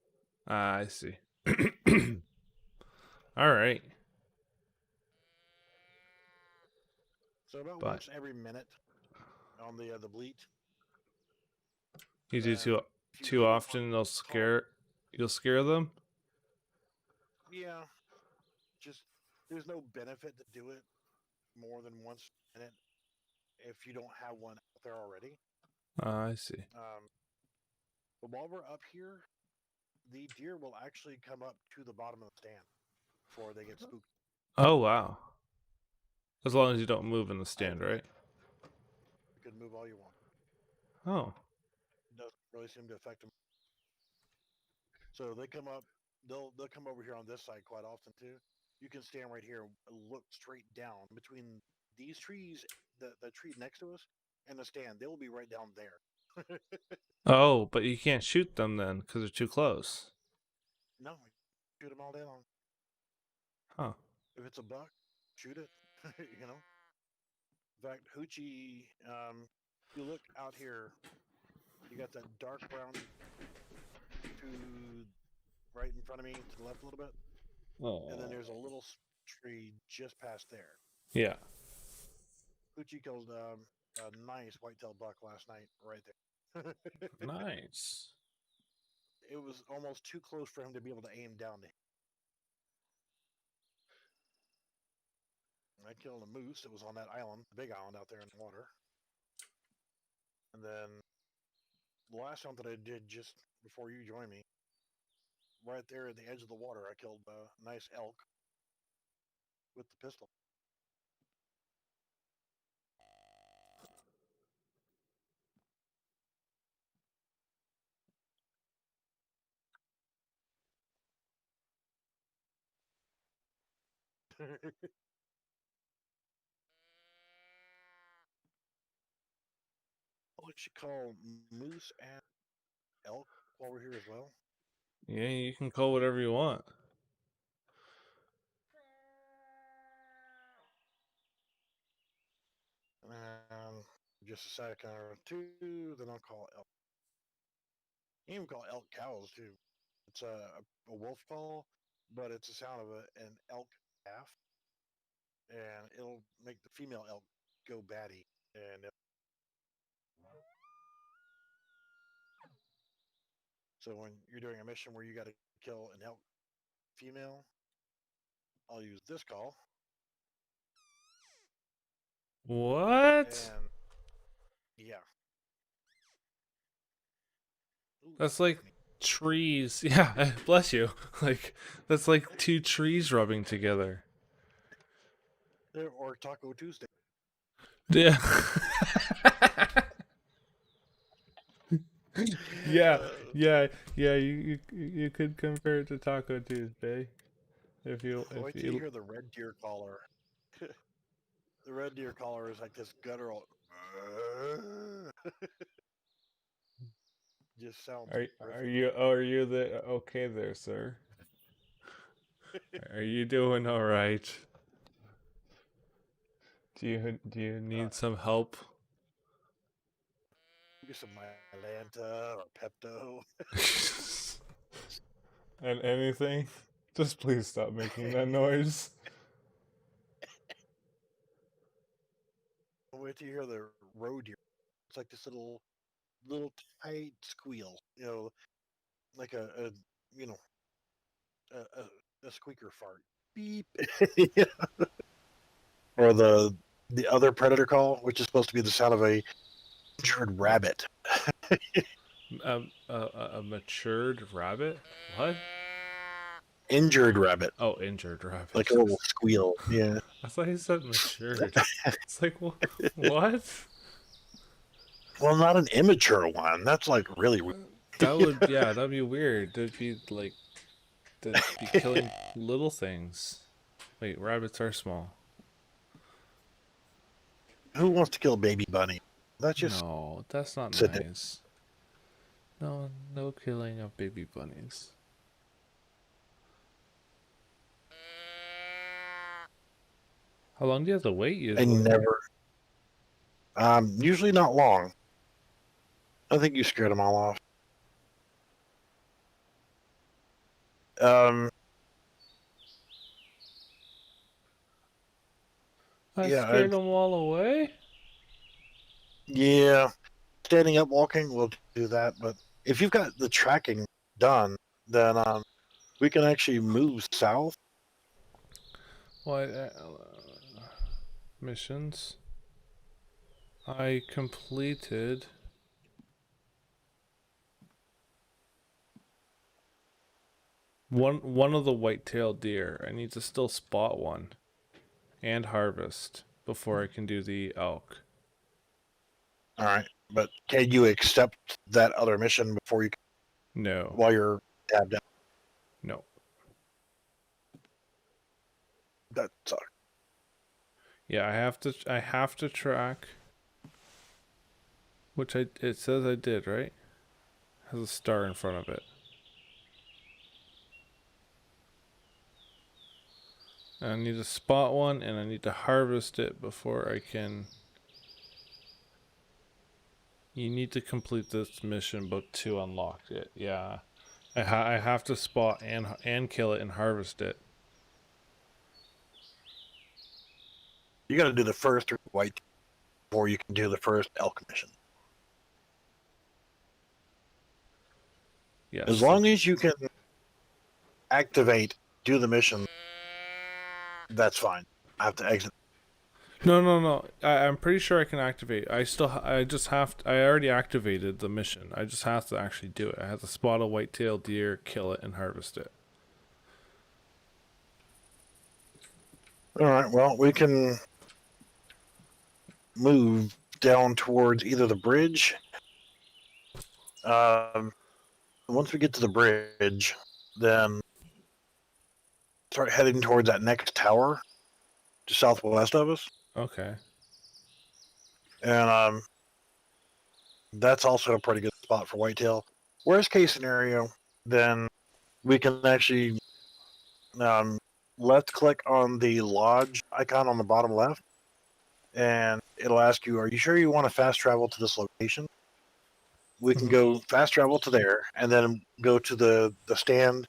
Ah, I see. All right. So about But once every minute on the bleat. you do Then if you too keep on often, they'll talk, you'll scare them. yeah, just there's no benefit to do it more than once a minute if you don't have one out there already. Ah, I see. But while we're up here, the deer will actually come up to the bottom of the stand before they get spooked. Oh wow. As long as you don't move in the I stand, right? You can move all you want. Oh. It doesn't really seem to affect them. So they come up. They'll come over here on this side quite often too. You can stand right here, look straight down between these trees, the tree next to us, and the stand. They will be right down there. Oh, but you can't shoot them then because they're too close. No, shoot them all day long. Huh. If it's a buck, shoot it. you know. In fact, Hoochie, you look out here, you got that dark brown to right in front of me, to the left a little bit, Oh. and then there's a little tree just past there. Yeah. Hoochie killed a nice white-tailed buck last night, right there. Nice. It was almost too close for him to be able to aim down to him. I killed a moose that was on that island, the big island out there in the water. And then the last hunt that I did just before you joined me, right there at the edge of the water, I killed a nice elk with the pistol. What you call moose and elk while we're here as well? Yeah, you can call whatever you want. Just a second or two, then I'll call elk. You can call elk cows too. It's a wolf call, but it's the sound of an elk calf, and it'll make the female elk go batty. And so when you're doing a mission where you got to kill an elk female, I'll use this call. What? And yeah. Ooh, That's like company. trees. Yeah, bless you. Like that's like two trees rubbing together. Or Taco Tuesday. Yeah. yeah, Uh, yeah. You could compare it to Taco Tuesday if Wait till you hear the red deer caller. The red deer caller is like this guttural. Just sounds horrific. are you the okay there, sir? Are you doing all right? Do you Uh, need some help? Get some Mylanta or Pepto. And anything? Just please stop making that noise. 'Cause I don't want to hear it. uh, Are you okay there, sir? Are you doing all right? Do you need some help? Do you need some help? And anything? Just please stop making that noise. 'Cause I don't want to hear it. 'Cause I don't want to hear it. Anything? Just please stop making that noise. wait till you hear the road deer. It's like this little tight squeal, like a you know a squeaker fart, beep, or the other predator call, which is supposed to be the sound of a injured rabbit. A matured rabbit? What? Injured rabbit, Oh, injured like rabbit. a little squeal. Yeah. I thought he said matured. It's like, what? Well, not an immature one. That's like really weird. That would, yeah, that'd be weird. That'd be like, that'd be killing little things. Wait, rabbits are small. Who wants to kill baby bunny? That's just No, that's not sadistic. nice. No, no killing of baby bunnies. How long do you have to wait usually? And never. Usually not long. I think you scared them all off. Um, I yeah, scared them all away? yeah. Standing up walking, we'll do that. But if you've got the tracking done, then we can actually move south. What? Missions? I completed one of the white-tailed deer. I need to still spot one and harvest before I can do the elk. All right, but can you accept that other mission before you No. while you're tabbed out? No. That sucks. Yeah, I have to track, which it says I did, right? Has a star in front of it. And I need to spot one and I need to harvest it before I can. You need to complete this mission book to unlock it. Yeah. I have to spot and kill it and harvest it. You got to do the first white before you can do the first elk mission. Yes. As long as you can activate, do the mission, that's fine. I have to exit. No. I'm pretty sure I can activate. I already activated the mission. I just have to actually do it. I have to spot a white-tailed deer, kill it, and harvest it. All right. Well, we can move down towards either the bridge. Once we get to the bridge, then start heading towards that next tower to southwest of us, Okay. and that's also a pretty good spot for whitetail. Worst case scenario, then we can actually left click on the lodge icon on the bottom left, and it'll ask you, "Are you sure you want to fast travel to this location?" We can go fast travel to there, and then go to the stand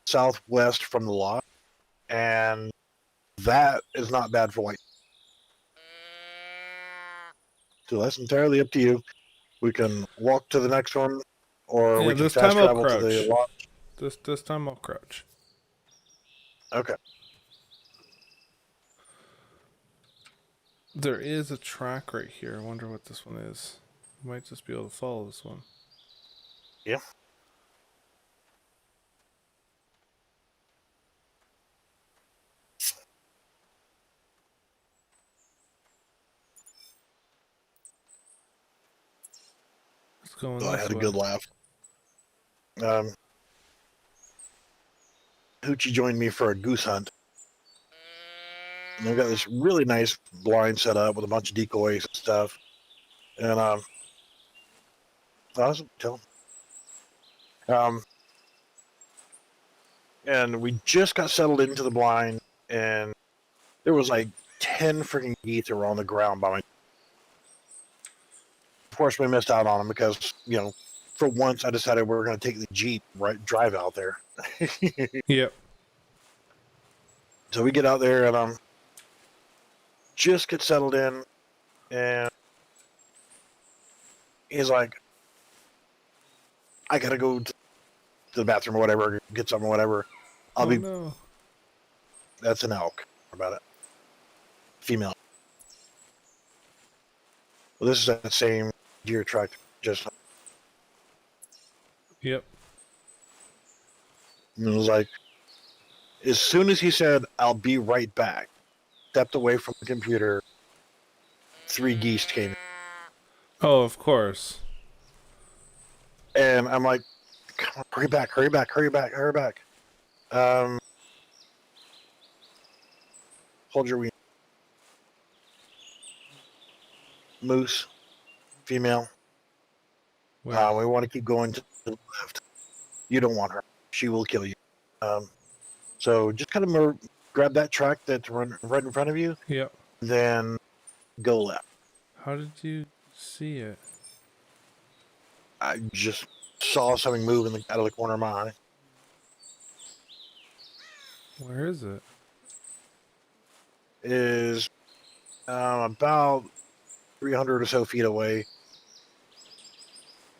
southwest from the lodge, and that is not bad for white. So that's entirely up to you. We can walk to the next one, or Yeah, we can this fast time I'll travel to the crouch. lodge. This time I'll crouch. Okay. There is a track right here. I wonder what this one is. Might just be able to follow this one. Yeah. Let's go on So I this had a way. good laugh. Hoochie joined me for a goose hunt. And they've got this really nice blind set up with a bunch of decoys and stuff. And I was telling and we just got settled into the blind, and there was like 10 freaking geese that were on the ground by my. Of course, we missed out on them because, for once I decided we were going to take the Jeep, right, drive out there. Yep. So we get out there and just get settled in. and he's like, I gotta go to the bathroom or whatever, get something or whatever. I'll Oh be. no. That's an elk. About it. Female. Well, this is that same deer track. Just. Yep. And it was like, as soon as he said, "I'll be right back," stepped away from the computer. 3 geese came, Oh, of course. and I'm like, "Come on, hurry back, hurry back, hurry back, hurry back." Hold your wing. Moose, female. Where? We want to keep going to the left. You don't want her. She will kill you. So just kind of grab that track that's right in front of you, Yep. then go left. How did you see it? I just saw something move out of the corner of my eye. Where is it? It is about 300 or so feet away,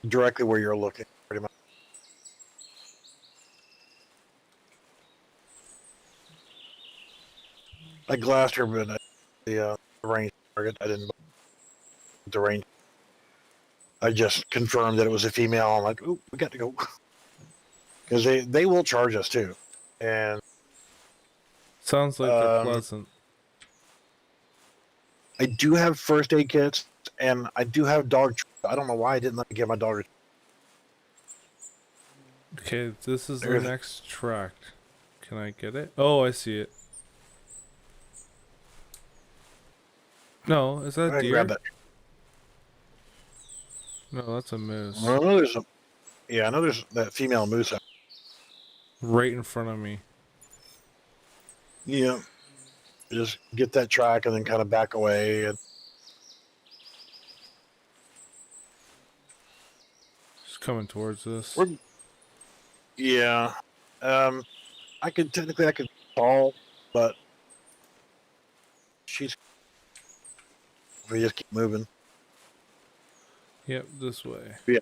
directly where you're looking, pretty much. I glassed her, but the range target, I didn't the range. I just confirmed that it was a female. I'm like, oh, we got to go. Because they will charge us too. And Sounds like they're pleasant. I do have first aid kits, and I do have dog. I don't know why I didn't let me get my dog. Okay, this is the next track. Can I get it? Oh, I see it. No, is that a deer? Grab that. No, that's a moose. I know there's I know there's that female moose. Right in front of me. Yeah. Just get that track and then kind of back away. And She's coming towards us. yeah. I could call, but we just keep moving. Yep, this way. Yeah.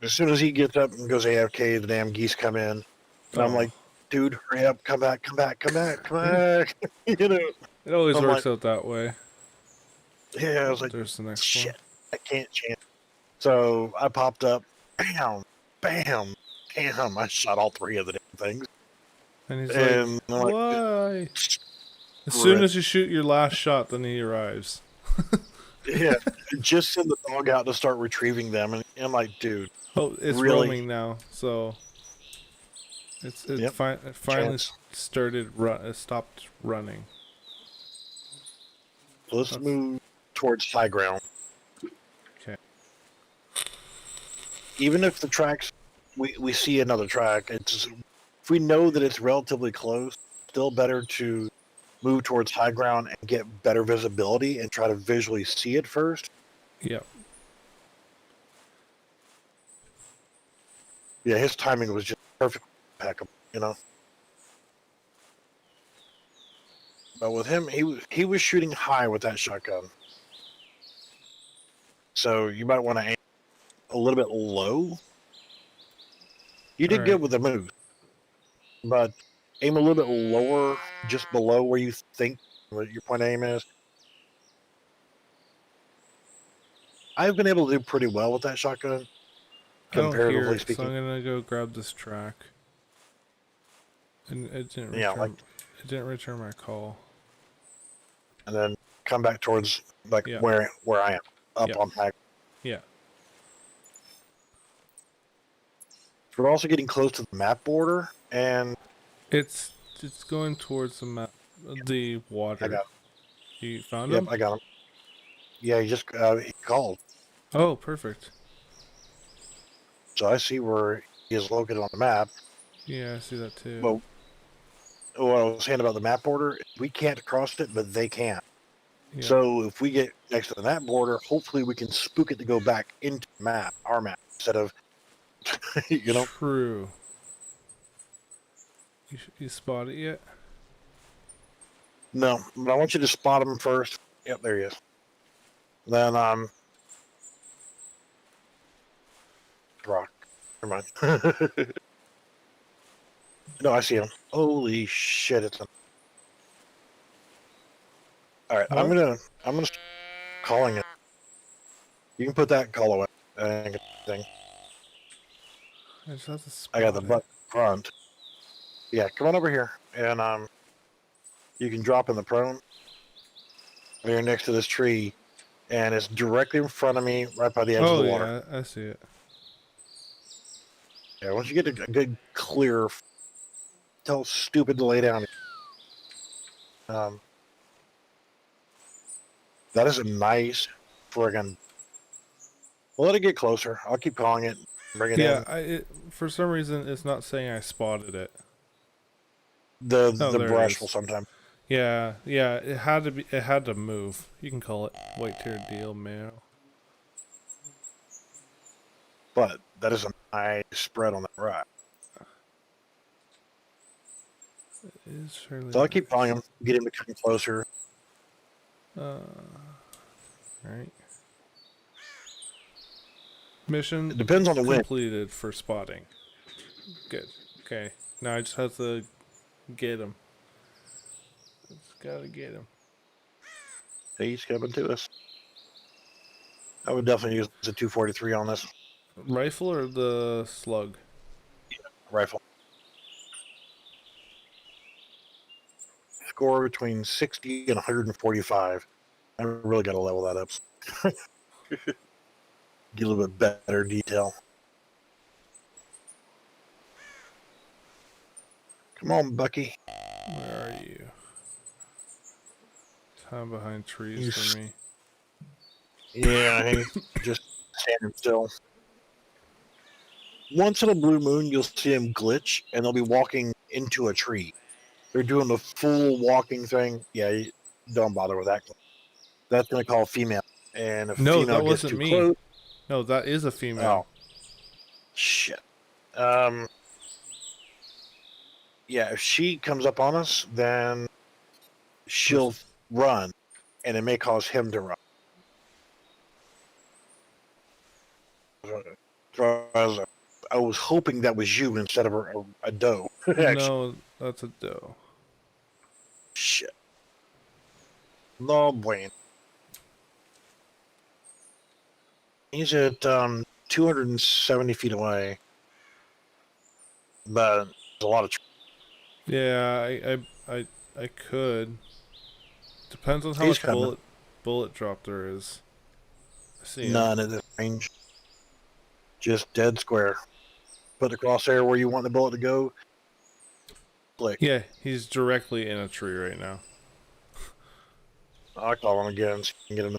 As soon as he gets up and goes AFK, the damn geese come in. And I'm like, dude, hurry up, come back. You know. It always works out that way. Yeah, I was like, there's the next shit, one. I can't chance. So I popped up, bam, bam, bam. I shot all 3 of the damn things. And he's like, why? As soon as you shoot your last shot, then he arrives. Yeah, just send the dog out to start retrieving them. And I'm like, dude. Oh, it's really? roaming now, so it finally stopped running. So let's move towards high ground. Okay. Even if the tracks, we see another track, if we know that it's relatively close, still better to move towards high ground and get better visibility and try to visually see it first. Yep. Yeah, his timing was just perfect, impeccable, you know. But with him, he was shooting high with that shotgun. So you might want to aim a little bit low. You did good with the move, but aim a little bit lower, just below where you think your point aim is. I've been able to do pretty well with that shotgun, comparatively speaking. So I'm gonna go grab this track. And it didn't return. It didn't return my call. And then come back towards where I am, up on high. Yeah. We're also getting close to the map border, and it's going towards the map, the water. I got him. You found him? Yep, I got him. Yeah, he called. Oh, perfect. So I see where he is located on the map. Yeah, I see that too. Well, what I was saying about the map border, we can't cross it, but they can. Yeah. So if we get next to the map border, hopefully we can spook it to go back into our map, instead of, you know. True. You spot it yet? No, but I want you to spot him first. Yep, there he is. Then rock. Never mind. No, I see him. Holy shit! It's. All right, What? I'm gonna start calling it. You can put that call away. Thing. I just have to I got spot the it. butt front. Yeah, come on over here, and you can drop in the prone. Here next to this tree, and it's directly in front of me, right by the edge of Oh the water. yeah, I see it. Yeah, once you get a good clear, tell stupid to lay down. Um, that is a nice friggin'. We'll let it get closer. I'll keep calling it. Bring it Yeah, in. for some reason it's not saying I spotted it. Oh, The there it brush will is. sometimes, Yeah, yeah, it had to be. It had to move. You can call it white-tailed deer male. but that is a nice spread on that rock. It is fairly So I'll keep calling nice. him, get him to come closer. Right. Mission It depends on the wind. completed for spotting. Good. Okay. Now I just have to get him. Just gotta get him. He's coming to us. I would definitely use the 243 on this Rifle or the slug? rifle. Score between 60 and 145. I really got to level that up. Get a little bit better detail. Come on, Bucky. Where are you? Time behind trees You, for me. yeah, he's just standing still. Once in a blue moon, you'll see him glitch, and they'll be walking into a tree. They're doing the full walking thing. Yeah, don't bother with that. That's going to call female. And if a No, female that gets wasn't too me. close, No, that is a oh, female. shit. Yeah, if she comes up on us, then she'll run, and it may cause him to run. So I was hoping that was you instead of a doe. Actually, No, that's a doe. shit. No bueno. He's at 270 feet away, but there's a lot of. Yeah, I could. Depends on how He's much coming. bullet drop there is. I see him. None at this range. Just dead square. Put the crosshair where you want the bullet to go. Click. Yeah, he's directly in a tree right now. I'll call him again so you can get him.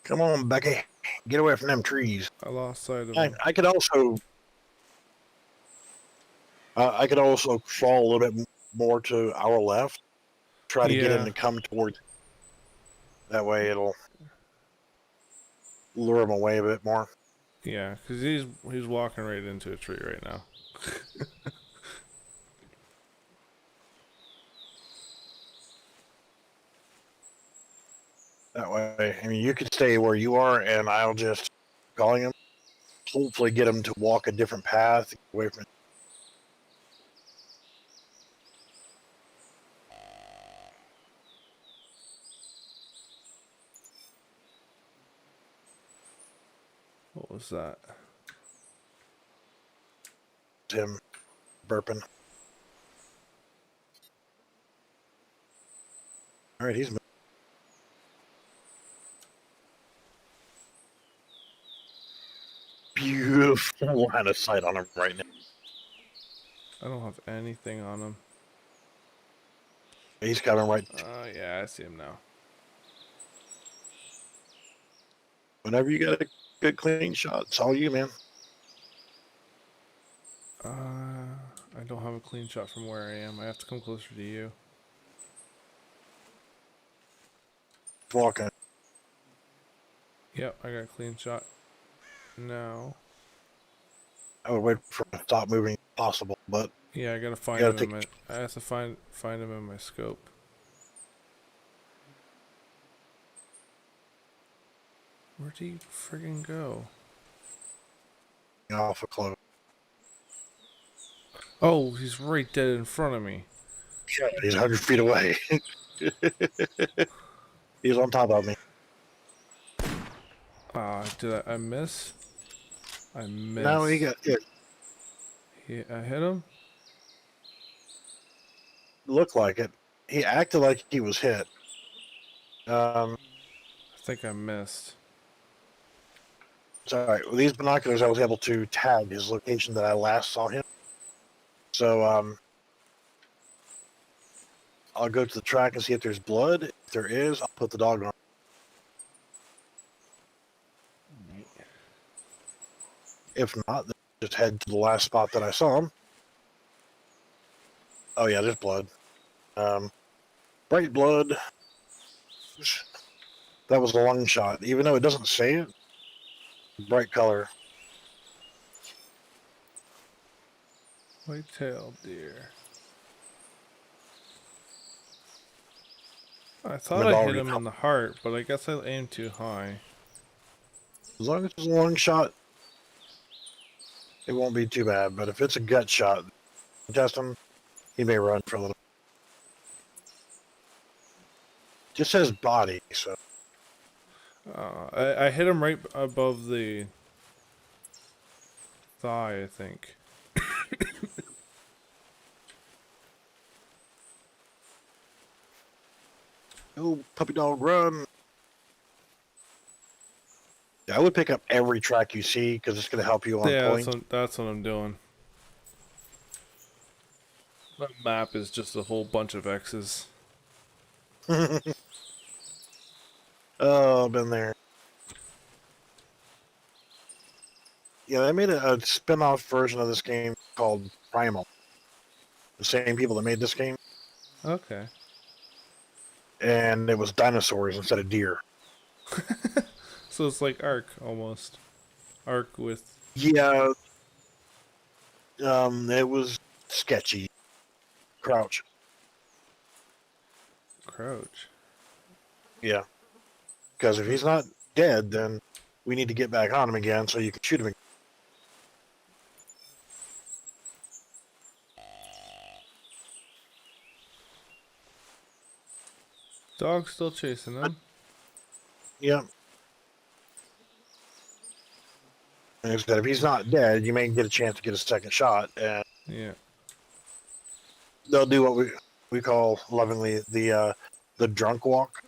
Come on, Becky. Get away from them trees. I lost sight of I, him. I could also I could also crawl a little bit more to our left. Try to get him Yeah, to come towards. That way it'll lure him away a bit more. yeah, because he's walking right into a tree right now. That way, I mean, you could stay where you are, and I'll just calling him. Hopefully, get him to walk a different path away from. What was that? Him burping. All right, he's beautiful line of sight on him right now. I don't have anything on him. He's coming right. Yeah, I see him now. Whenever you get a good clean shot, it's all you, man. I don't have a clean shot from where I am. I have to come closer to you. Walking. Yep, I got a clean shot. Now. I would wait for him to stop moving if possible, but Yeah, I gotta you find gotta him in take. my. I have to find him in my scope. Where'd he friggin' go? Off a close. Oh, he's right dead in front of me. He's 100 feet away. He's on top of me. Did I miss? I No, he missed. got it. I hit him? Looked like it. He acted like he was hit. I think I missed. Sorry. With these binoculars, I was able to tag his location that I last saw him. So I'll go to the track and see if there's blood. If there is, I'll put the dog on. If not, then just head to the last spot that I saw him. Oh yeah, there's blood. Bright blood. That was a lung shot. Even though it doesn't say it, bright color. White-tailed deer. I And thought the I dog hit him in recovered. the heart, but I guess I aimed too high. As long as it's a lung shot, it won't be too bad. But if it's a gut shot, test him. He may run for a little. Just says body, so I hit him right above the thigh, I think. oh, puppy dog, run! Yeah, I would pick up every track you see because it's going to help you on Yeah, points. that's what I'm doing. The map is just a whole bunch of X's. Oh, been there. Yeah, they made a spin-off version of this game called Primal. The same people that made this game, Okay. and it was dinosaurs instead of deer. So it's like Ark, almost. Ark with Yeah, it was sketchy. Crouch. Crouch. Yeah, because if he's not dead, then we need to get back on him again so you can shoot him again. Dog's still chasing him. Yeah. And instead, if he's not dead, you may get a chance to get a second shot, and Yeah. they'll do what we call lovingly the drunk walk.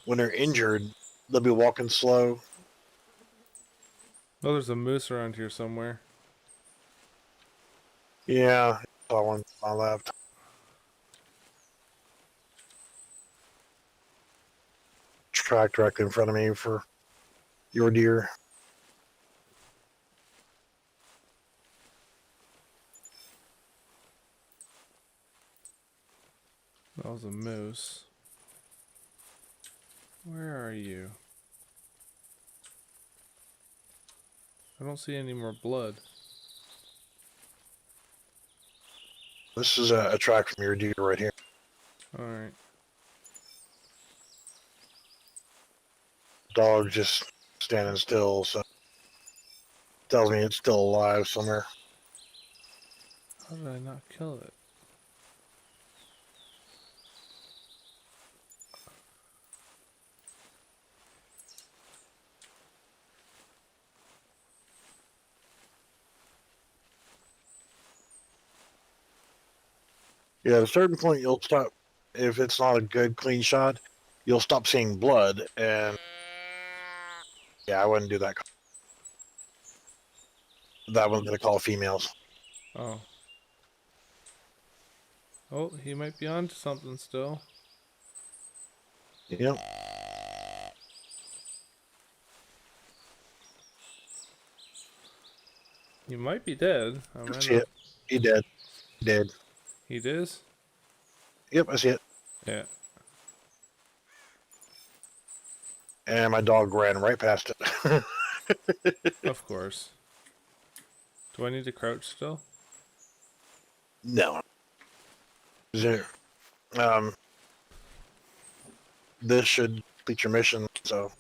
When they're injured, they'll be walking slow. Oh, there's a moose around here somewhere. Yeah, I saw one on my left. Track directly in front of me for your deer. That was a moose. Where are you? I don't see any more blood. This is a track from your deer right here. Alright. Dog just standing still, so tells me it's still alive somewhere. How did I not kill it? Yeah, at a certain point, you'll stop. If it's not a good clean shot, you'll stop seeing blood, and yeah, I wouldn't do that. That one's gonna call females. Oh. Oh, he might be onto something still. Yep. He might be dead. I I might see not. it. He dead. He dead. He is? Yep, I see it. Yeah. And my dog ran right past it. Of course. Do I need to crouch still? No. Is there, um, this should complete your mission. So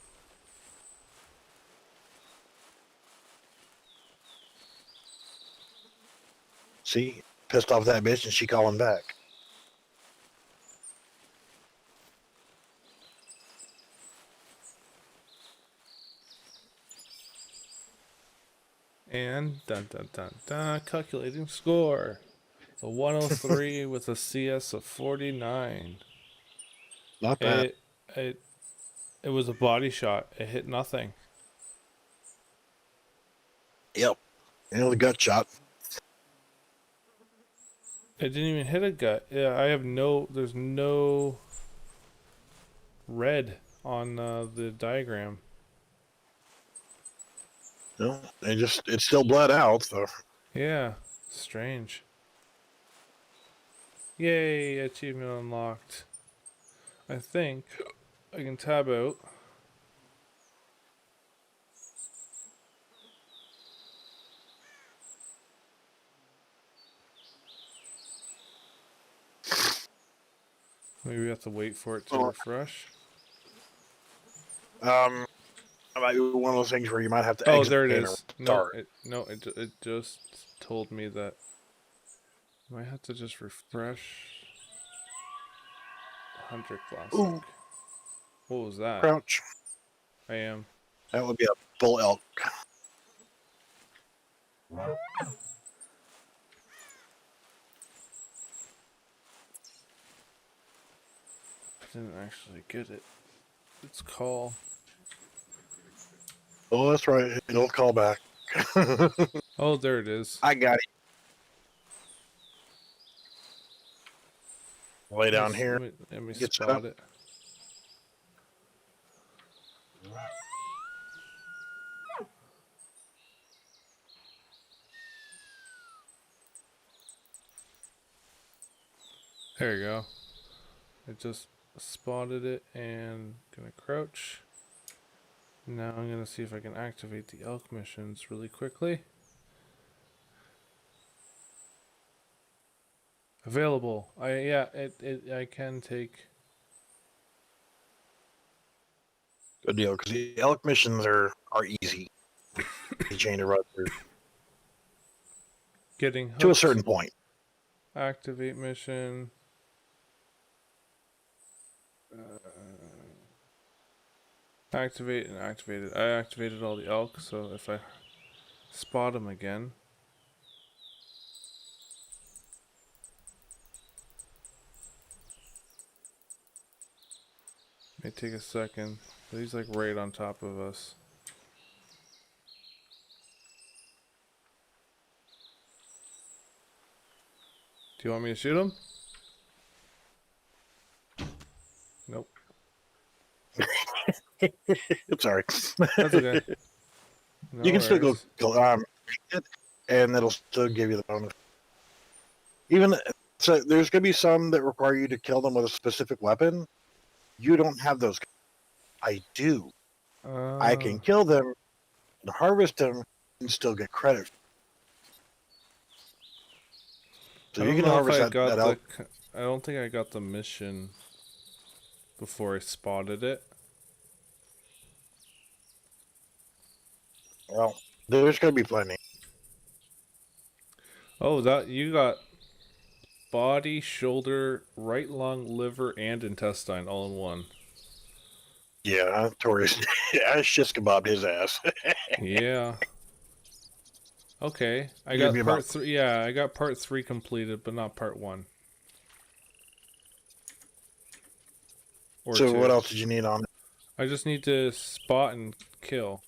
see, pissed off that bitch, and she calling back. And dun dun dun dun, calculating score. A 103 with a CS of 49. Not bad. It it was a body shot. It hit nothing. Yep. The gut shot. It didn't even hit a gut. Yeah, there's no red on the diagram. No, it still bled out. So Yeah, strange. Yay, achievement unlocked. I think I can tab out. Maybe we have to wait for it to refresh. it might be one of those things where you might have to Oh, exit there it in or is. start. It just told me that I might have to just refresh. Hunter Classic. Ooh, What was that? crouch. I am. That would be a bull elk. I didn't actually get it. It's call. Oh, that's right. It'll call back. Oh, there it is. I got it. Lay down here. Let me Get set spot up. it. There you go. I just spotted it and gonna crouch. Now I'm gonna see if I can activate the elk missions really quickly. Available. I can take. Good deal, because the elk missions are easy. You chain to run through Getting hooked. to a certain point. Activate mission. Activate and activated. I activated all the elk, so if I spot them again. May take a second. But he's like right on top of us. Do you want me to shoot him? Nope. Sorry. That's okay. No You can still go worries. kill and it'll still give you the bonus. Even so, there's gonna be some that require you to kill them with a specific weapon. You don't have those. I do. I can kill them and harvest them and still get credit. So I you don't can know if harvest I got that elk. I don't think I got the mission before I spotted it. Well, there's gonna be plenty. Oh, that you got body, shoulder, right lung, liver, and intestine all in one. Yeah, Tori's. I shish kebabbed his ass. Yeah. Okay, I Give got me part about 3. Yeah, I got part 3 completed, but not part 1 or So 2. what else did you need on it? I just need to spot and kill.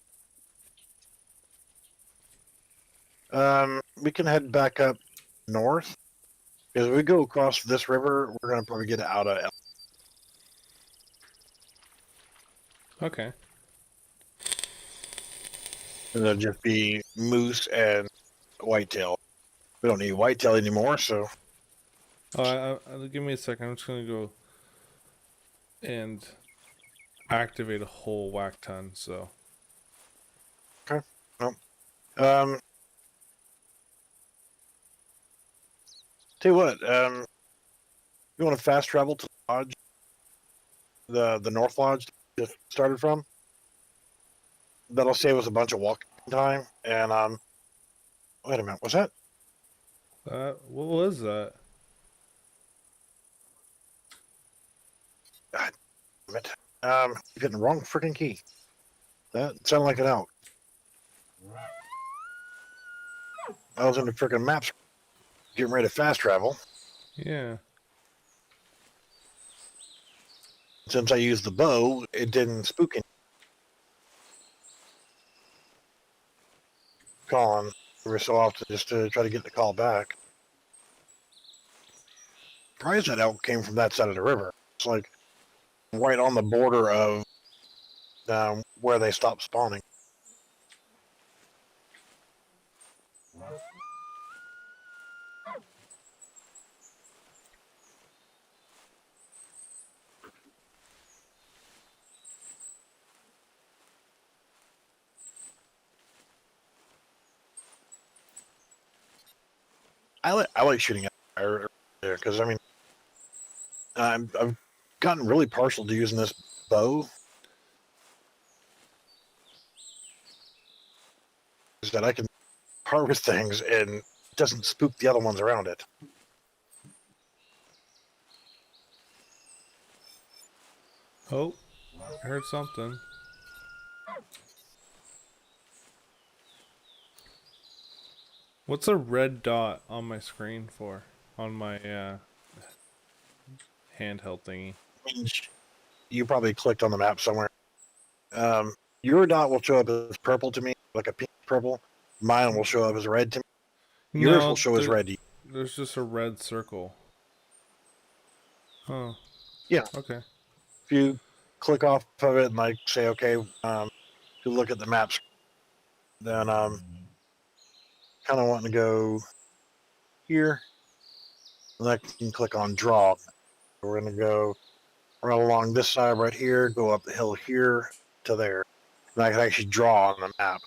We can head back up north. Because if we go across this river, we're gonna probably get out of. Okay. It'll just be moose and whitetail. We don't need whitetail anymore, so Oh, give me a second. I'm just gonna go and activate a whole whack ton. So okay. Well, Tell you what, you want to fast travel to the lodge, the North Lodge just started from? That'll save us a bunch of walking time. And wait a minute, was that? What was that? God damn it. Keep hitting the wrong freaking key. That sounded like an elk. I was in the freaking maps, getting ready to fast travel. Yeah. Since I used the bow, it didn't spook any. Calling every so often just to try to get the call back. Surprised that elk came from that side of the river. It's like right on the border of where they stopped spawning. I like shooting at there because I mean I've gotten really partial to using this bow. Is that I can harvest things and it doesn't spook the other ones around it. Oh, I heard something. What's a red dot on my screen for? On my handheld thingy. I mean, you probably clicked on the map somewhere. Your dot will show up as purple to me, like a pink purple. Mine will show up as red to me. Yours will No, show as red to you. there's just a red circle. Oh, Yeah. okay. If you click off of it and like say, okay, to look at the maps, then kind of wanting to go here. And I can click on draw. We're going to go right along this side right here, go up the hill here to there. And I can actually draw on the map.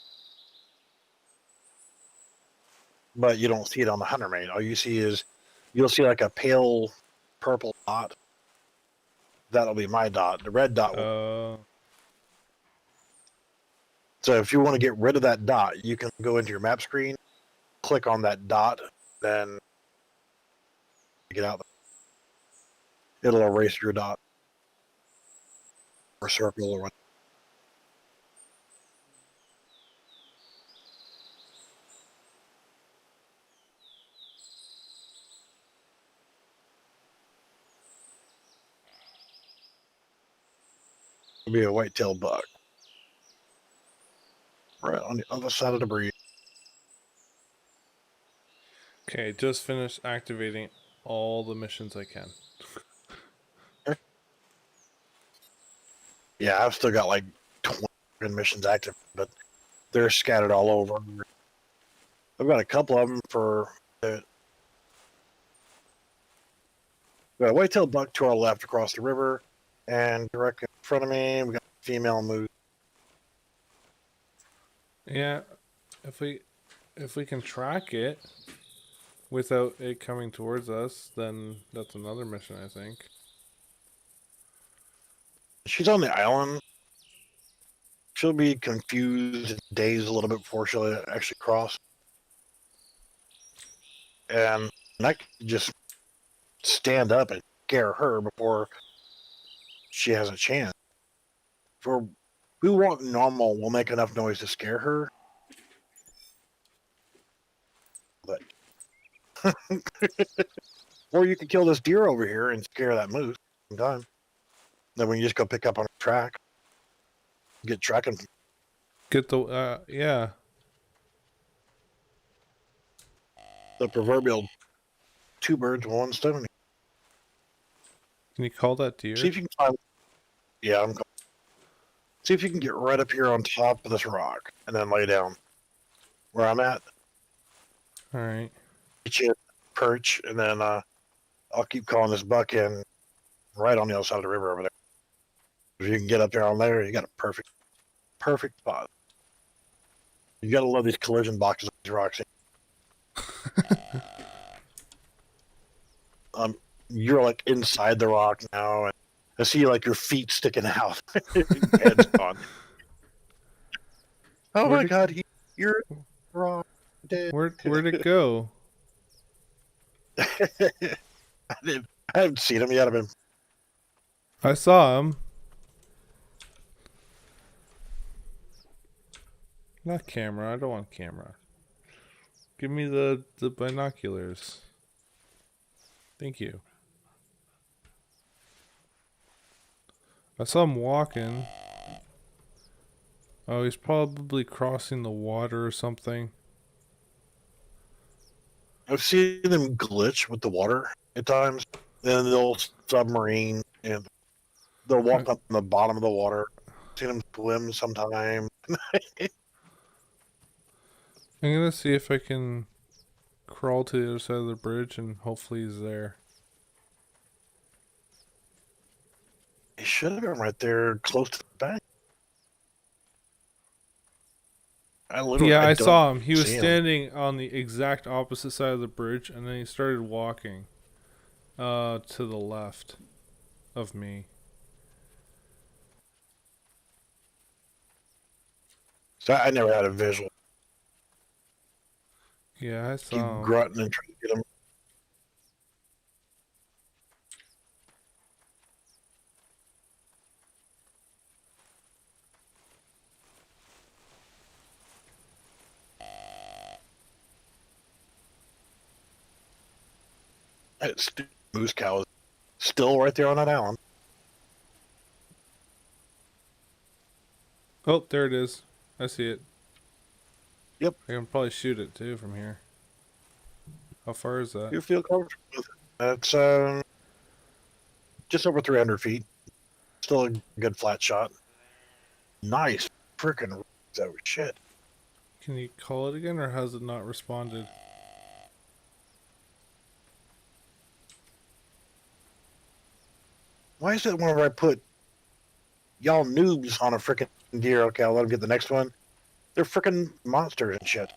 But you don't see it on the Hunter main. All you see is you'll see like a pale purple dot. That'll be my dot. The red dot will. So if you want to get rid of that dot, you can go into your map screen, click on that dot, then get out. It'll erase your dot or circle or what. It'll be a white-tailed buck right on the other side of the breeze. Okay, just finished activating all the missions I can. Yeah, I've still got like 20 missions active, but they're scattered all over. I've got a couple of them for the. We've got a white-tailed buck to our left across the river, and directly in front of me, we got a female moose. Yeah, if we can track it without it coming towards us, then that's another mission, I think. She's on the island. She'll be confused, dazed a little bit before she'll actually cross. And I could just stand up and scare her before she has a chance. If we walk normal, we'll make enough noise to scare her. But or you can kill this deer over here and scare that moose at the same time. Then we can just go pick up on a track. Get tracking. Get the yeah. The proverbial two birds with one stone. Can you call that deer? See if you can find. Yeah, I'm. See if you can get right up here on top of this rock and then lay down where I'm at. All right. Get you a perch, and then I'll keep calling this buck in right on the other side of the river over there. If you can get up there on there, you got a perfect spot. You gotta love these collision boxes on these rocks. you're like inside the rock now, and I see like your feet sticking out. Your head's gone. Oh Where'd my it, God, you're rock dead. where'd it go? I haven't seen him yet. I've been. I saw him. Not camera. I don't want camera. Give me the binoculars. Thank you. I saw him walking. Oh, he's probably crossing the water or something. I've seen them glitch with the water at times. Then they'll submarine and they'll walk up on the bottom of the water. Seen them swim sometime. I'm gonna see if I can crawl to the other side of the bridge and hopefully he's there. He should have been right there close to the bank. Yeah, I don't saw him. He was see him. standing on the exact opposite side of the bridge, and then he started walking to the left of me. So I never had a visual. Yeah, I Keep saw him. grunting and trying to get him. That stupid moose cow is still right there on that island. Oh, there it is. I see it. Yep. I can probably shoot it too from here. How far is that? You feel comfortable with it. That's just over 300 feet. Still a good flat shot. Nice freaking that was shit. Can you call it again, or has it not responded? Why is it whenever I put y'all noobs on a freaking deer, okay, I'll let them get the next one. They're freaking monsters and shit.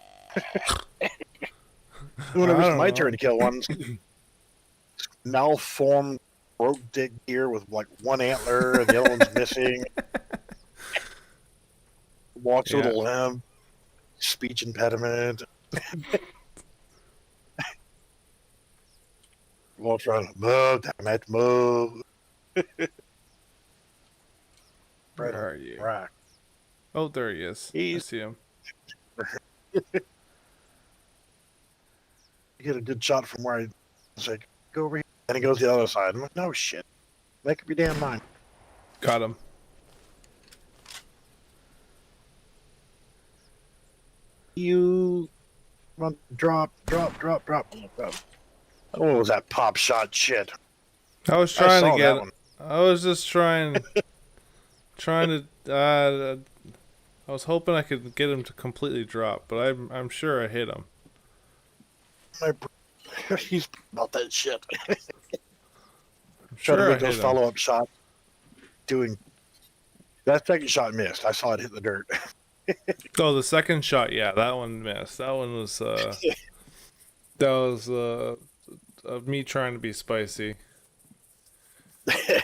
Whenever it's my turn to kill one, malformed, broke dick deer with like one antler and the other one's missing. Walks with a limp, speech impediment. Walks around, move, damn it, move. Where are you? Right. Oh, there he is. I see him. You get a good shot from where I was like, go over here. And he goes the other side. I'm like, no shit. Make up your damn mind. Got him. You drop. What was that pop shot shit? I was trying to get. One. I was just trying to. I was hoping I could get him to completely drop, but I'm sure I hit him. He's about that shit. I'm Trying sure to make I those hit him. follow-up shots. Doing that second shot missed. I saw it hit the dirt. Oh, the second shot, yeah, that one missed. That one was that was me trying to be spicy. It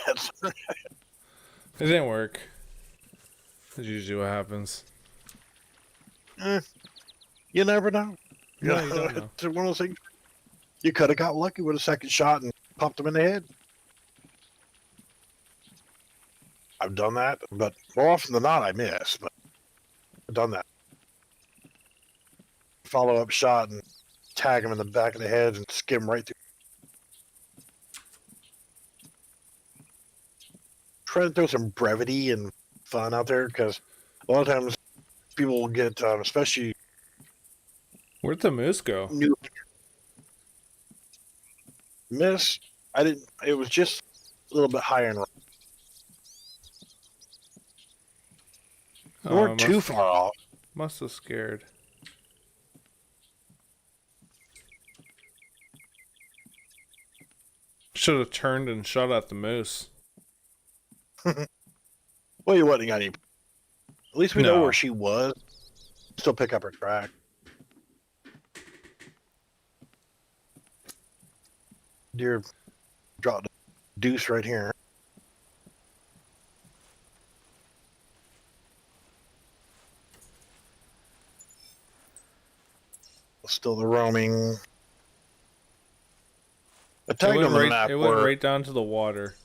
didn't work. That's usually what happens. You never know. No, you don't know. It's one of those things. You could have got lucky with a second shot and popped him in the head. I've done that, but more often than not, I miss. But I've done that. Follow-up shot and tag him in the back of the head and skim right through. Trying to throw some brevity and fun out there because a lot of times people will get, especially. Where'd the moose go? New miss. I didn't. It was just a little bit higher in. We weren't too far off. Must have scared. Should have turned and shot at the moose. Well, you wasn't any. At least we know where she was. Still pick up her track. Deer Drop the deuce right here. Still the roaming. I tagged on the map It went where right down to the water.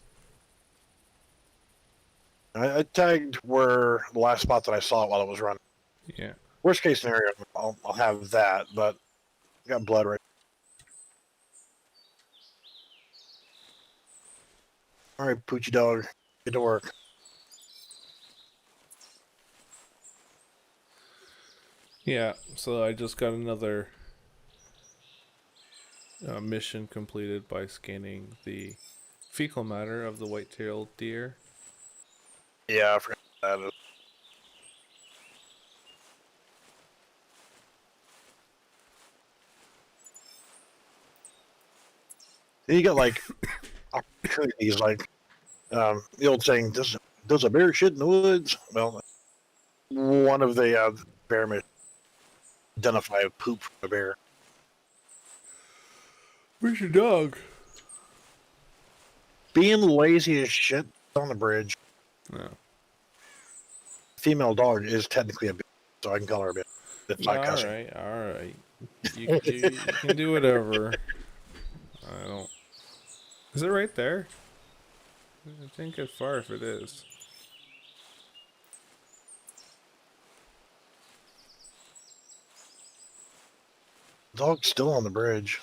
I tagged where the last spot that I saw it while it was running. Yeah. Worst case scenario, I'll have that, but I got blood right. All right, Poochie dog, get to work. Yeah. So I just got another mission completed by scanning the fecal matter of the white-tailed deer. Yeah, I forgot that. You got like opportunities, like the old saying, "Does a bear shit in the woods?" Well, one of the bear missions identify a poop from a bear. Where's your dog? Being lazy as shit on the bridge. No. Female dog is technically a bitch, so I can call her a bitch. It's not cussing. All right. You can do whatever. I don't. Is it right there? I think it's far if it is. Dog's still on the bridge.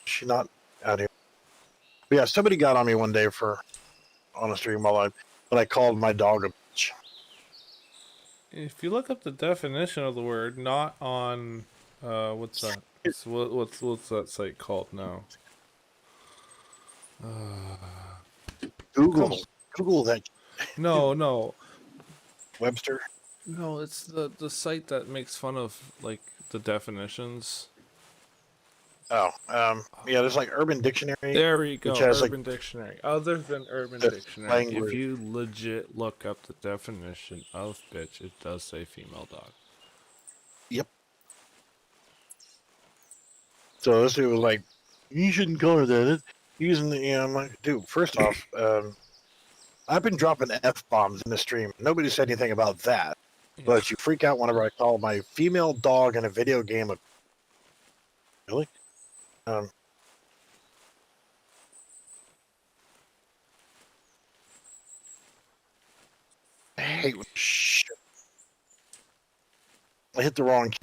She's not out here. But yeah, somebody got on me one day on a stream but I called my dog a bitch. If you look up the definition of the word, not on what's that? What's that site called now? Google that. No. Webster. No, it's the site that makes fun of like the definitions. Oh, yeah. There's like Urban Dictionary. There we go. Which has Urban Dictionary. Other than Urban Dictionary, language. if you legit look up the definition of bitch, it does say female dog. Yep. So this dude was like, "You shouldn't call her that." Using the, I'm like, dude. First off, I've been dropping F-bombs in the stream. Nobody said anything about that. Yeah. But you freak out whenever I call my female dog in a video game a... Really? I hate when shit. I hit the wrong key.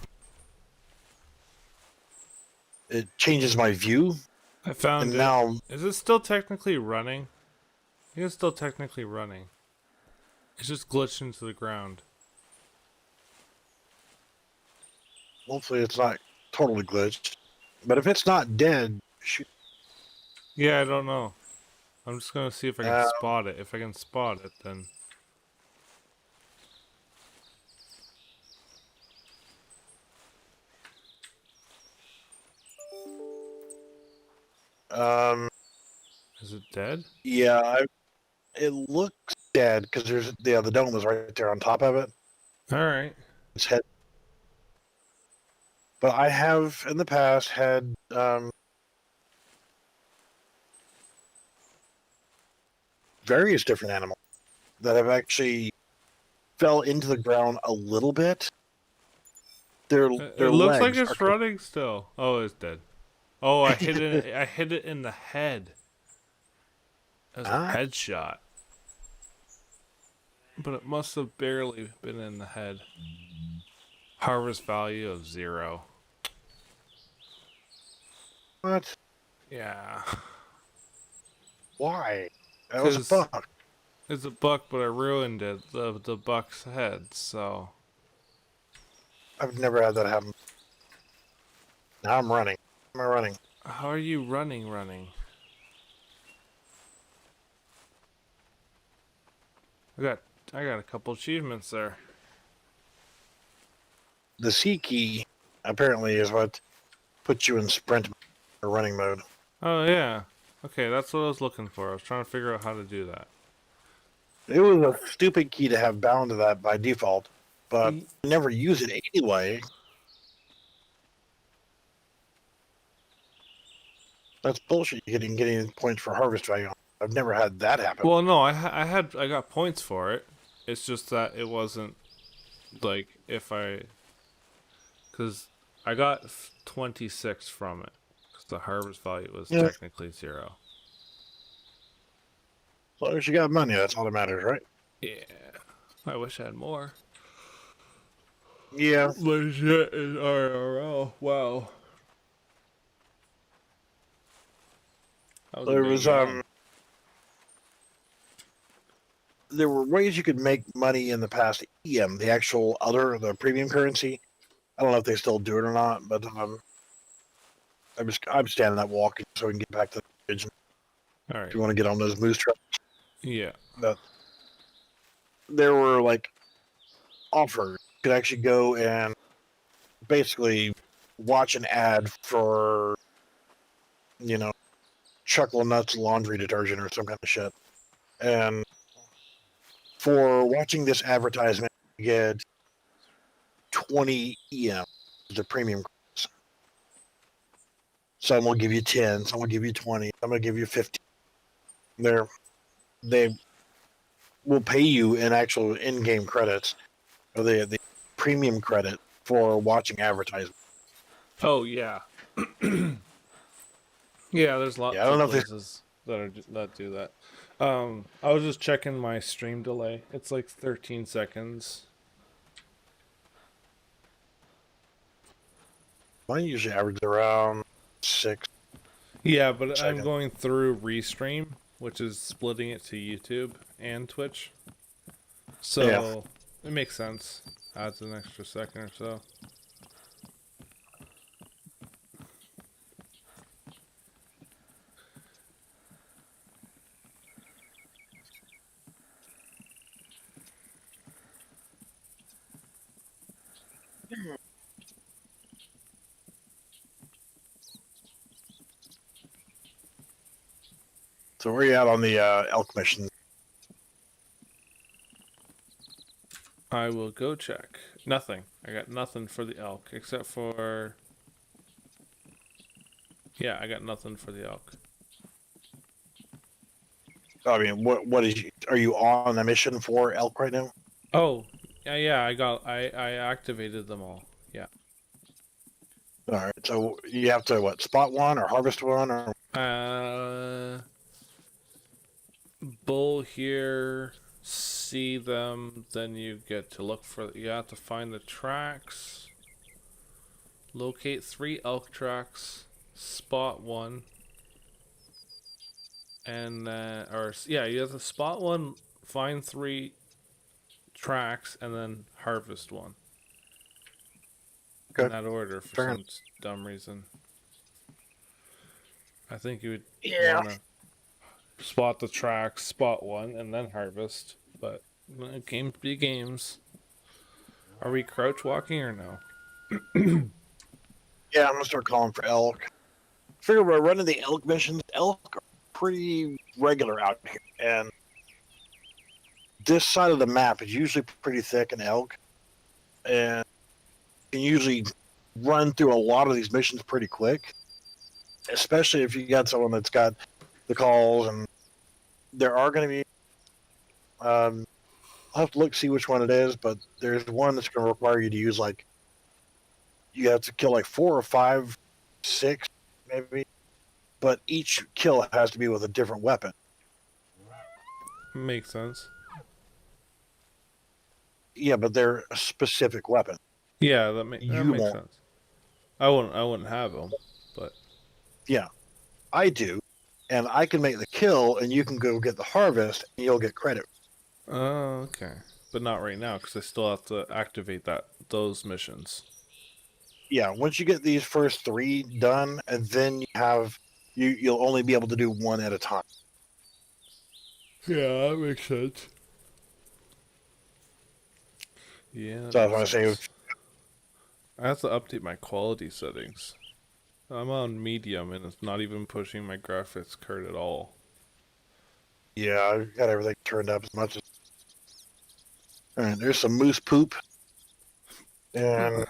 It changes my view. I found and it. Now... Is it still technically running? I think it's still technically running. It's just glitched into the ground. Hopefully it's not totally glitched. But if it's not dead, shoot. Yeah, I don't know. I'm just gonna see if I can spot it. If I can spot it, then... Is it dead? Yeah, it looks dead because the dome is right there on top of it. All right. Its head. But I have in the past had various different animals that have actually fell into the ground a little bit. Their it looks like it's running still. Oh, it's dead. Oh, I hit it. I hit it in the head. As a headshot. But it must have barely been in the head. Harvest value of 0. What? Yeah. Why? That was a buck. It's a buck, but I ruined it. The buck's head, so... I've never had that happen. Now I'm running. How am I running? How are you running? I got a couple achievements there. The C key apparently is what puts you in sprint or running mode. Oh yeah. Okay, that's what I was looking for. I was trying to figure out how to do that. It was a stupid key to have bound to that by default, but I never use it anyway. That's bullshit. You didn't get any points for harvest value. I've never had that happen. Well, no, I got points for it. It's just that it wasn't like if I, because I got 26 from it because the harvest value was Yeah. technically 0. As long as you got money, that's all that matters, right? Yeah, I wish I had more. Yeah. Legit in IRL. Wow. That was a There big was yawn. there were ways you could make money in the past. EM, the actual the premium currency. I don't know if they still do it or not, but I'm standing up walking so we can get back to the bridge. All If right. you want to get on those moose trucks, Yeah. but there were like offers. You could actually go and basically watch an ad for, you know, Chuckle Nuts laundry detergent or some kind of shit. And for watching this advertisement, you get 20 EM, the premium. Some will give you 10, some will give you 20, some will give you 50. They will pay you in actual in-game credits, or the premium credit for watching advertisement. Oh yeah. Yeah, there's Yeah, I lots don't of know if they. places that do that. I was just checking my stream delay. It's like 13 seconds. Mine usually averages around 6 Yeah, but I'm seconds. going through Restream, which is splitting it to YouTube and Twitch. Yeah. So it makes sense. Adds an extra second or so. So where are you at on the elk mission? I will go check. Nothing. I got nothing for the elk except for. Yeah, I got nothing for the elk. I mean, what is? Are you on a mission for elk right now? Oh, yeah. I activated them all. Yeah. All right. So you have to what? Spot one or harvest one or? Bull here. See them, then you get to look for. You have to find the tracks. Locate 3 elk tracks. Spot 1. And yeah, you have to spot 1, find 3 tracks, and then harvest 1 in Okay. that order for Fair some dumb reason. I think you would Yeah. want to spot the tracks, spot 1, and then harvest. But games be games. Are we crouch walking or no? Yeah, I'm gonna start calling for elk. Figure we're running the elk missions. Elk are pretty regular out here, and this side of the map is usually pretty thick in elk, and you can usually run through a lot of these missions pretty quick, especially if you got someone that's got the calls. And there are going to be, I'll have to look see which one it is, but there's one that's going to require you to use like, you have to kill like 4 or 5, 6 maybe, but each kill has to be with a different weapon. Makes sense. Yeah, but they're a specific weapon. Yeah, that makes won't. sense. I wouldn't have them, but Yeah, I do, and I can make the kill, and you can go get the harvest, and you'll get credit. oh, okay. But not right now because I still have to activate those missions. Yeah, once you get these first 3 done, and then you'll only be able to do 1 at a time. Yeah, that makes sense. Yeah. So I was going to say, I have to update my quality settings. I'm on medium and it's not even pushing my graphics card at all. yeah, I've got everything turned up as much as. All right, there's some moose poop, and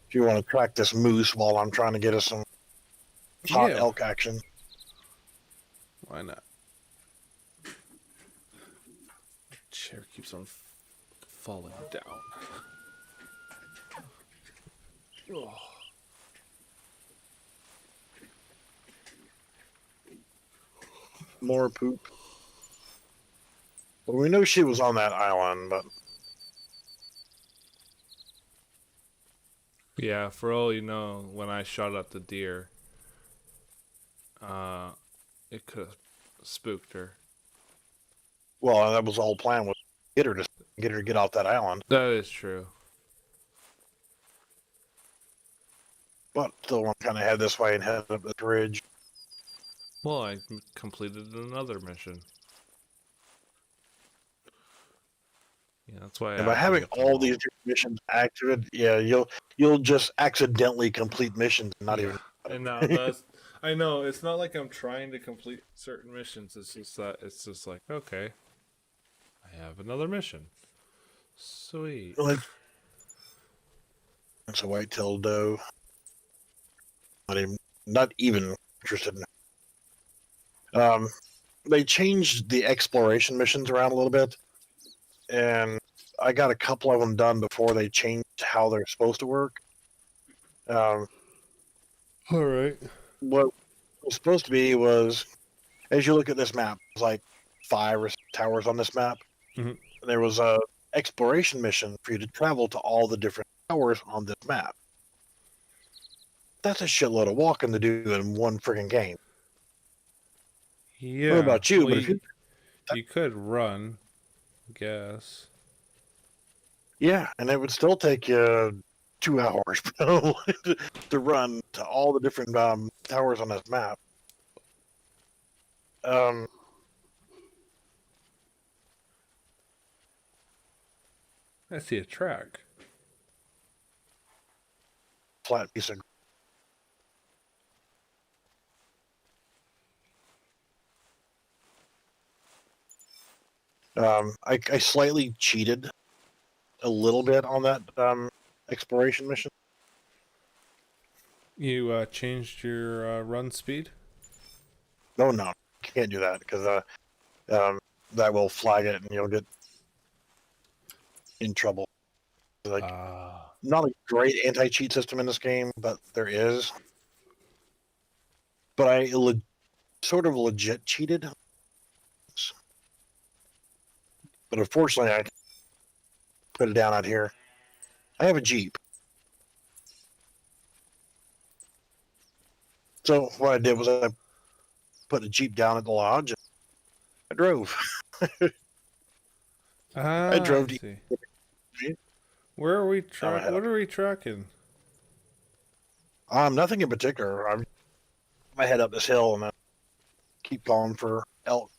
if you want to track this moose while I'm trying to get us some hot Yeah. elk action. Why not? Chair keeps on falling down. Oh. More poop. Well, we know she was on that island, but Yeah, for all you know, when I shot at the deer, it could have spooked her. well, that was the whole plan, was get her to get off that island. That is true. But still, want to kind of head this way and head up the bridge. Well, I completed another mission. Yeah, that's why. And by having all these different missions activated, yeah, you'll just accidentally complete missions and not even. And now that's. I know it's not like I'm trying to complete certain missions. It's just that it's just like, okay, I have another mission. Sweet. Like, it's a white-tailed doe. Not even interested in it. They changed the exploration missions around a little bit, and I got a couple of them done before they changed how they're supposed to work. All right. What was supposed to be was, as you look at this map, there's like 5 or 6 towers on this map. Mhm. And there was a exploration mission for you to travel to all the different towers on this map. That's a shitload of walking to do in one freaking game. Yeah. What about you? Well, But if you could run, I guess. yeah, and it would still take you 2 hours, bro, to run to all the different towers on this map. I see a track. Flat piece of. I slightly cheated a little bit on that exploration mission. You changed your run speed? No, can't do that because that will flag it and you'll get in trouble. Like, not a great anti-cheat system in this game, but there is. But I sort of legit cheated. But unfortunately, I put it down out here. I have a Jeep. So what I did was I put a Jeep down at the lodge and I drove. I drove to. Where are we tracking? What are we tracking? Nothing in particular. I head up this hill and I keep calling for elk.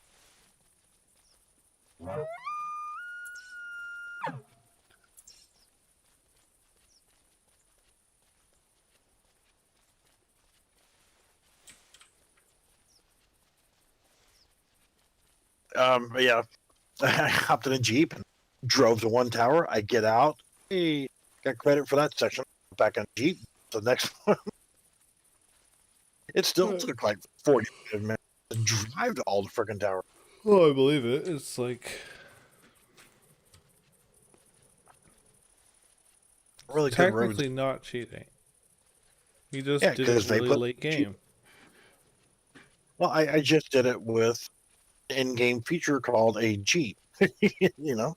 But yeah, I hopped in a Jeep and drove to one tower. I get out. Hey, got credit for that section. Back on Jeep. The next one. It still took like 40 minutes to drive to all the freaking towers. Oh, I believe it. It's like really technically not cheating. You just did a really late game. Well, I just did it with an in-game feature called a Jeep. You know,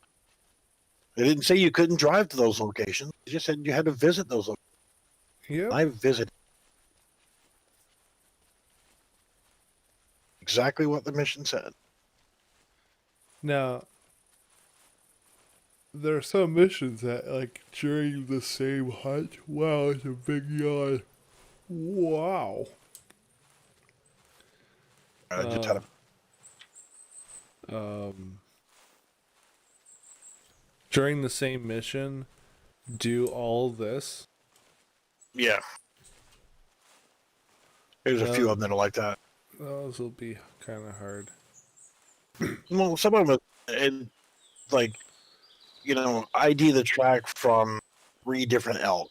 they didn't say you couldn't drive to those locations. They just said you had to visit those locations. Yeah, I visited. Exactly what the mission said. Now, there are some missions that, like, during the same hunt. Wow, it's a big yawn. Wow. I just had during the same mission, do all this. Yeah. There's a few of them that are like that. Those will be kind of hard. Well, some of them, and like, you know, ID the track from 3 different elk.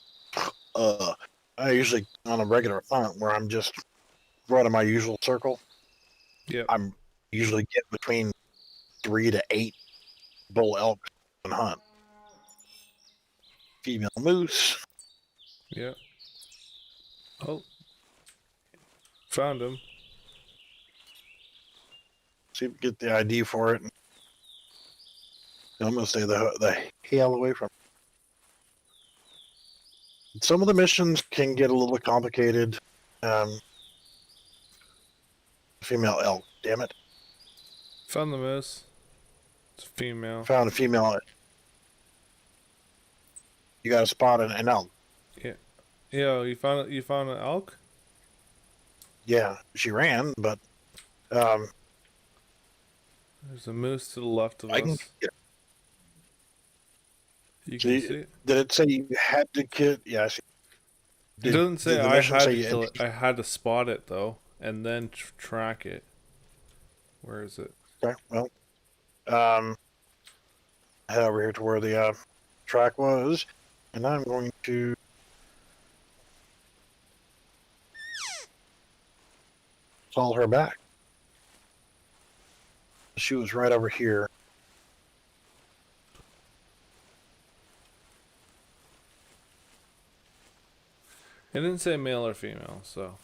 I usually on a regular hunt where I'm just run in my usual circle, Yep. I'm usually get between 3 to 8 bull elk and hunt. Female moose. Yep. Oh, found him. See, get the ID for it. I'm gonna stay the hell away from. Some of the missions can get a little complicated. Female elk. Damn it! Found the moose. It's a female. Found a female. You got to spot an elk. Yeah. Yo, you found an elk? Yeah, she ran, but um, There's a moose to the left of I can us. get You it. can see it. Did it say you had to kill? Yeah, I see. It doesn't say Did the I mission had say to you? kill it. I had to spot it though, and then track it. Where is it? Okay, well, head over here to where the track was, and I'm going to call her back. She was right over here. It didn't say male or female, so.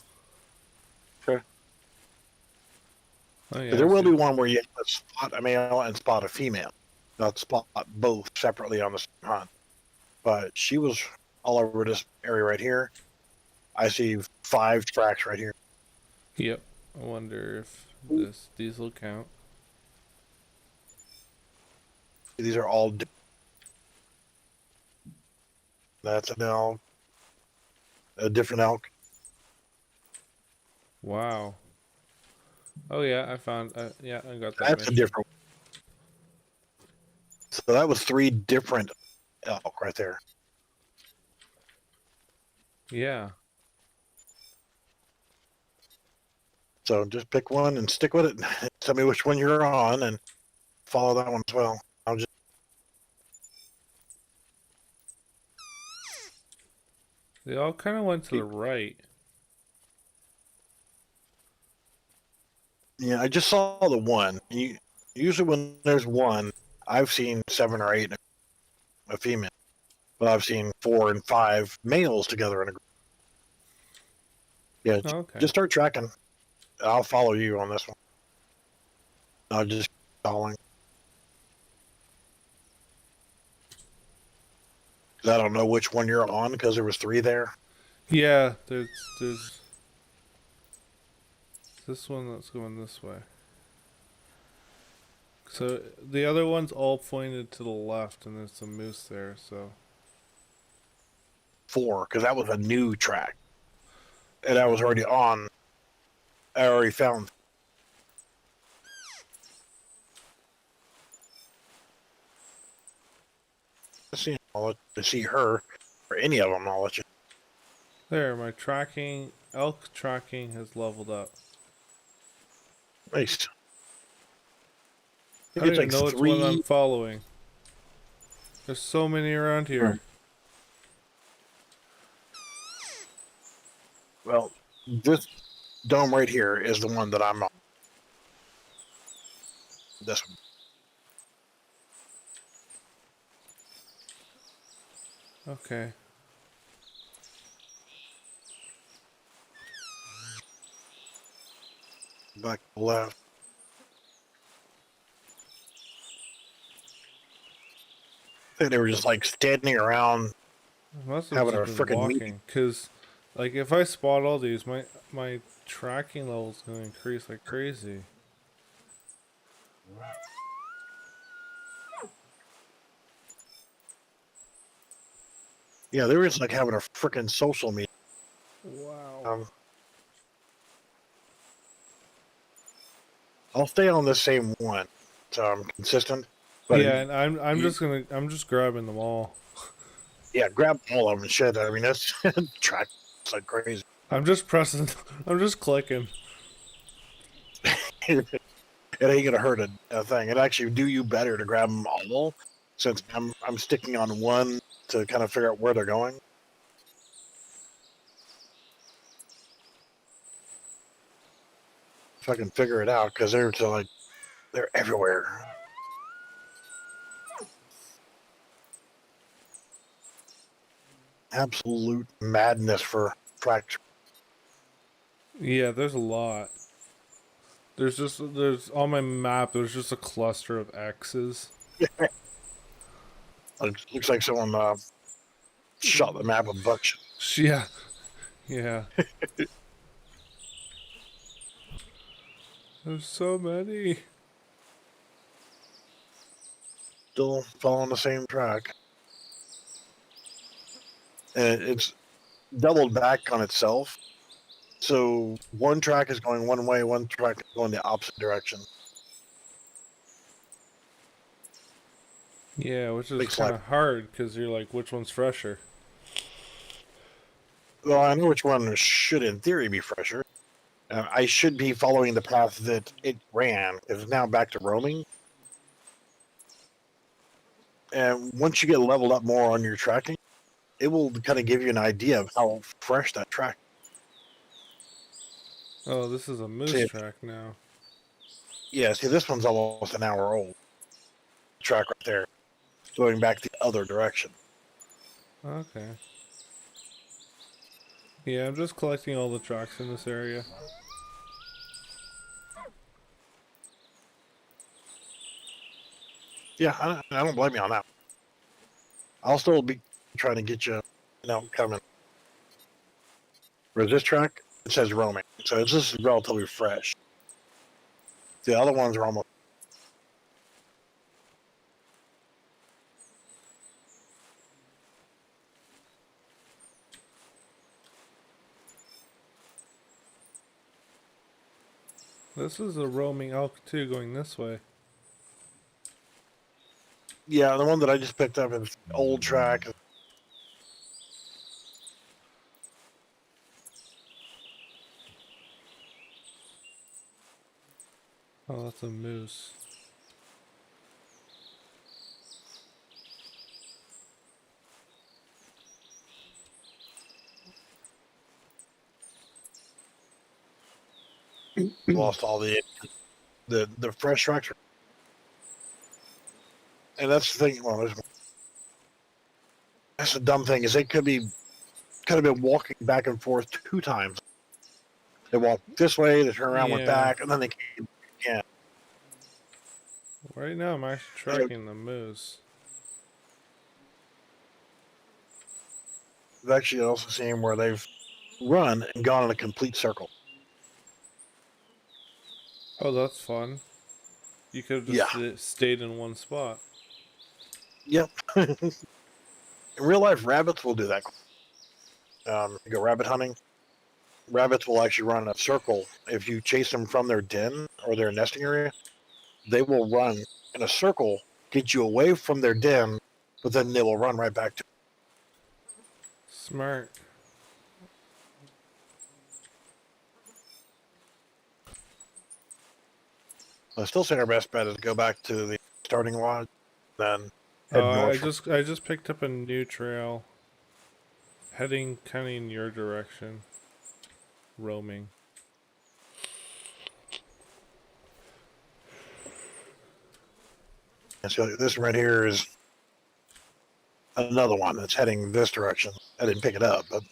Okay. Oh yeah. There will be one where you have to spot a male and spot a female, not spot both separately on the same hunt. But she was all over this area right here. I see 5 tracks right here. Yep. I wonder if these will count. These are all. That's an elk. A different elk. Wow. Oh yeah, I found. Yeah, I got that. That's a different. So that was 3 different elk right there. Yeah. So just pick one and stick with it. Tell me which one you're on and follow that one as well. I'll just. They all kind of went to the right. Yeah, I just saw the one. Usually when there's one, I've seen 7 or 8 a female, but I've seen 4 and 5 males together in a group. Yeah, Oh, okay. just start tracking. I'll follow you on this one. I'll just keep following. I don't know which one you're on because there was 3 there. Yeah, there's this one that's going this way. So the other one's all pointed to the left, and there's some moose there. So 4, because that was a new track, and I was already on. I already found. I'll let you see her or any of them. I'll let you. there, my elk tracking has leveled up. Nice. I don't even know which one I'm following. There's so many around here. Well, this dome right here is the one that I'm on. This one. Okay. Back left. I think they were just like standing around Must have having a just been freaking walking, meeting. because like if I spot all these, my tracking level's gonna increase like crazy. Yeah, they were just like having a freaking social meeting. Wow. I'll stay on the same one, so I'm consistent. But yeah, and I'm just grabbing them all. Yeah, grab all of them and shit. I mean, that's track like crazy. I'm just pressing. I'm just clicking. It ain't gonna hurt a thing. It actually do you better to grab them all, since I'm sticking on one to kind of figure out where they're going. fucking figure it out because they're everywhere. Absolute madness for tracks. Yeah, there's a lot. There's on my map. There's just a cluster of X's. It looks like someone shot the map with buckshot. Yeah, yeah. There's so many. Still following the same track, and it's doubled back on itself. So one track is going one way, one track is going the opposite direction. Yeah, which is Makes kind life. of hard because you're like, which one's fresher? Well, I know which one should, in theory, be fresher. I should be following the path that it ran. It's now back to roaming. And once you get leveled up more on your tracking, it will kind of give you an idea of how fresh that track. Oh, this is a moose track now. Yeah, see, this one's almost an hour old. Track right there, going back the other direction. Okay. Yeah, I'm just collecting all the tracks in this area. Yeah, I don't blame you on that. I'll still be trying to get you, coming. Whereas this track, it says roaming, so it's just relatively fresh. The other ones are almost. This is a roaming elk too, going this way. Yeah, the one that I just picked up is old track. Oh, that's a moose. Lost all the fresh tracks. And that's the thing. Well, that's the dumb thing is they could have been walking back and forth 2 times. They walked this way, they turn around, went Yeah. back, and then they came again. Right now, I'm actually tracking the moose. I've actually also seen where they've run and gone in a complete circle. Oh, that's fun. You could have just stayed in one spot. Yep. In real life, rabbits will do that. You go rabbit hunting. Rabbits will actually run in a circle. If you chase them from their den or their nesting area, they will run in a circle, get you away from their den, but then they will run right back to. Smart. I still think our best bet is to go back to the starting lodge, then head north. I just picked up a new trail, heading kind of in your direction, roaming. And so this right here is another one that's heading this direction. I didn't pick it up, but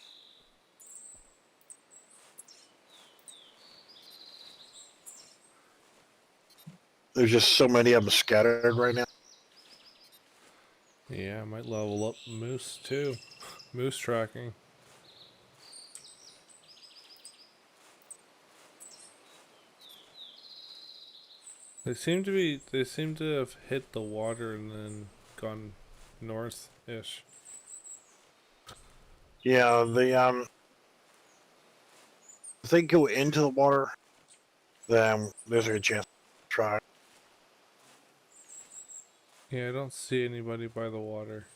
there's just so many of them scattered right now. Yeah, I might level up moose too. Moose tracking. They seem to have hit the water and then gone north-ish. Yeah, if they go into the water, then there's a good chance to try. Yeah, I don't see anybody by the water.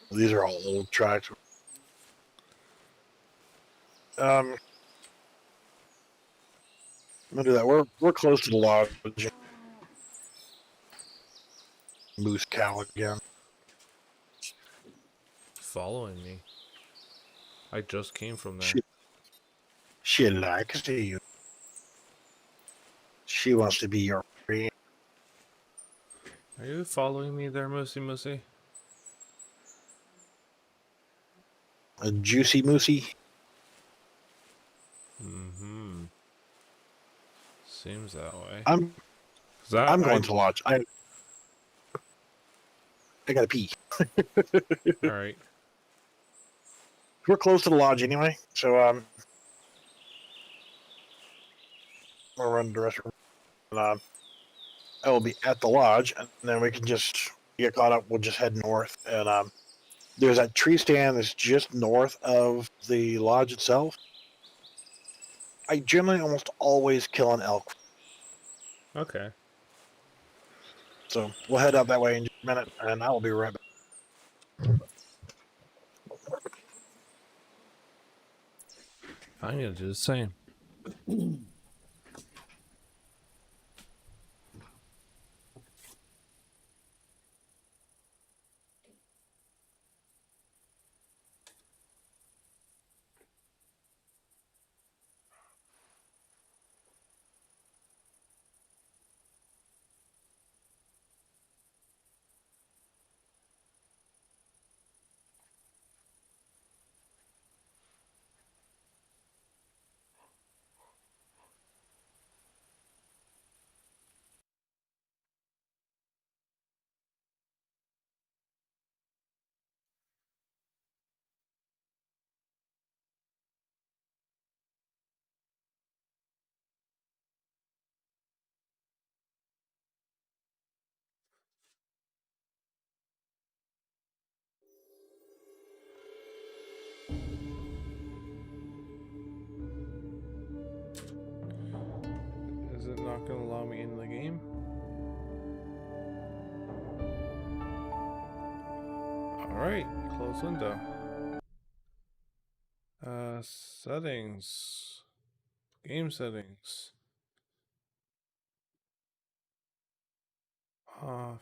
These are all old tracks. I'm gonna do that. We're close to the lodge. Moose cow again. Following me. I just came from there. She likes you. She wants to be your friend. Are you following me there, Moosey Moosey? A juicy moosey. Mm-hmm. Seems that way. I'm 'Cause I'm I going to lodge. I gotta pee. all right. We're close to the lodge anyway, so we'll run to the restroom. And, I will be at the lodge, and then we can just get caught up. We'll just head north, and there's that tree stand that's just north of the lodge itself. I generally almost always kill an elk, Okay. so we'll head out that way in just a minute, and I will be right back. I'm gonna do the same. Is it not gonna allow me in the game? Alright, close window. Settings. Game settings. Off.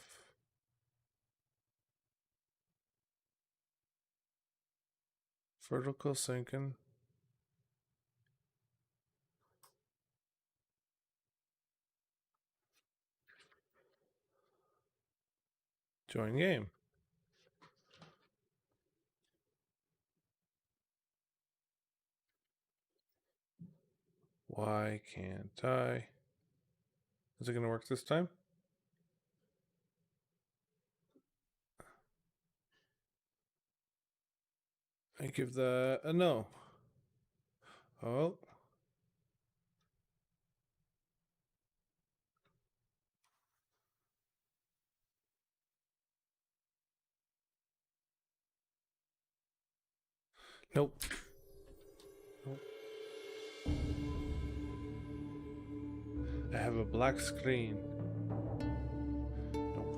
Vertical syncing. Join game. Why can't I? Is it gonna work this time? I give that a no. Oh. Nope. Nope. I have a black screen. Nope.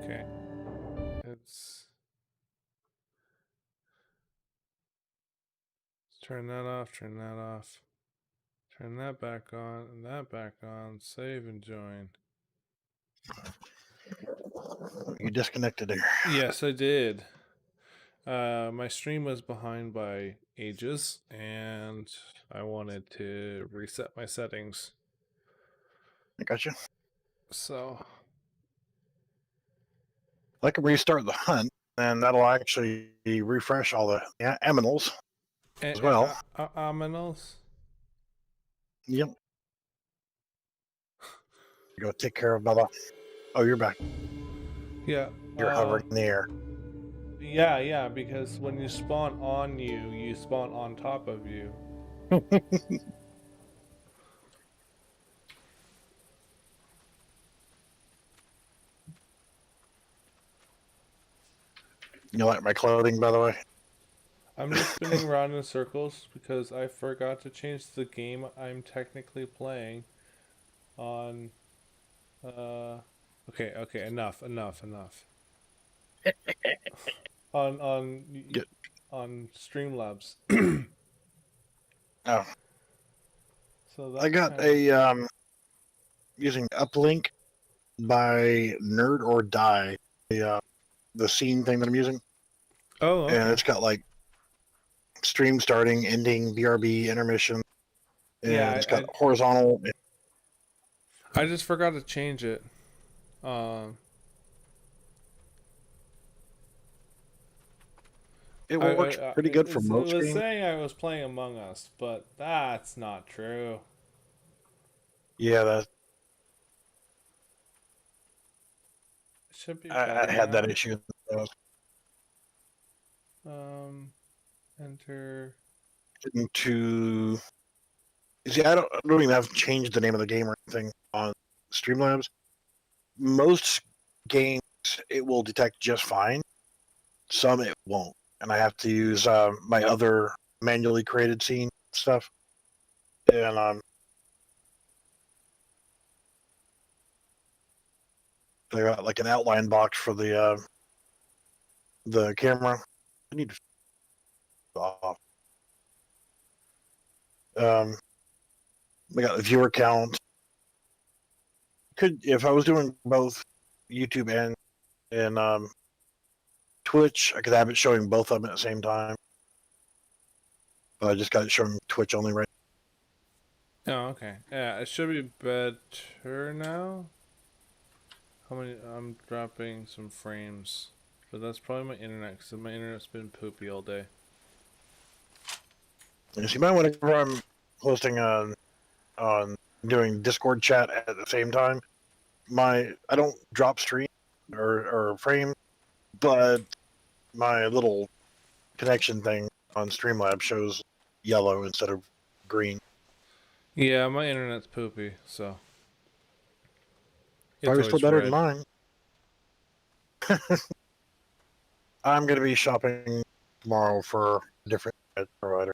Okay. Let's turn that off, turn that off. Turn that back on and that back on. Save and join. You disconnected there. Yes, I did. My stream was behind by ages, and I wanted to reset my settings. I got you. So I can restart the hunt, and that'll actually refresh all the aminals as well. Aminals. Yep. Go take care of Bella. Oh, you're back. Yeah. You're hovering in the air. Yeah, because when you spawn on you, you spawn on top of you. You like my clothing, by the way? I'm just spinning around in circles because I forgot to change the game I'm technically playing on. Okay, enough. on Good. on Streamlabs. Oh, So I that got kind of. a using Uplink by Nerd or Die. The scene thing that I'm using. Oh, and okay. it's got like stream starting, ending, BRB, intermission, Yeah, and it's got horizontal. I just forgot to change it. Um, It works pretty good for it most was games. saying I was playing Among Us, but that's not true. Yeah, that It should be I better had that now. issue. Um, enter. To see, I don't even have to change the name of the game or anything on Streamlabs. Most games it will detect just fine. Some it won't, and I have to use my other manually created scene stuff. And they got like an outline box for the camera. I need to off. Um, I got the viewer count. Could if I was doing both YouTube and Twitch, I could have it showing both of them at the same time. But I just got it showing Twitch only right. Oh, okay. Yeah, it should be better now. How many? I'm dropping some frames, but that's probably my internet because my internet's been poopy all day. And see, whenever I'm hosting on doing Discord chat at the same time, I don't drop stream or frame, but my little connection thing on Streamlabs shows yellow instead of green. Yeah, my internet's poopy, so it's Probably still always better than red. mine. I'm going to be shopping tomorrow for a different provider.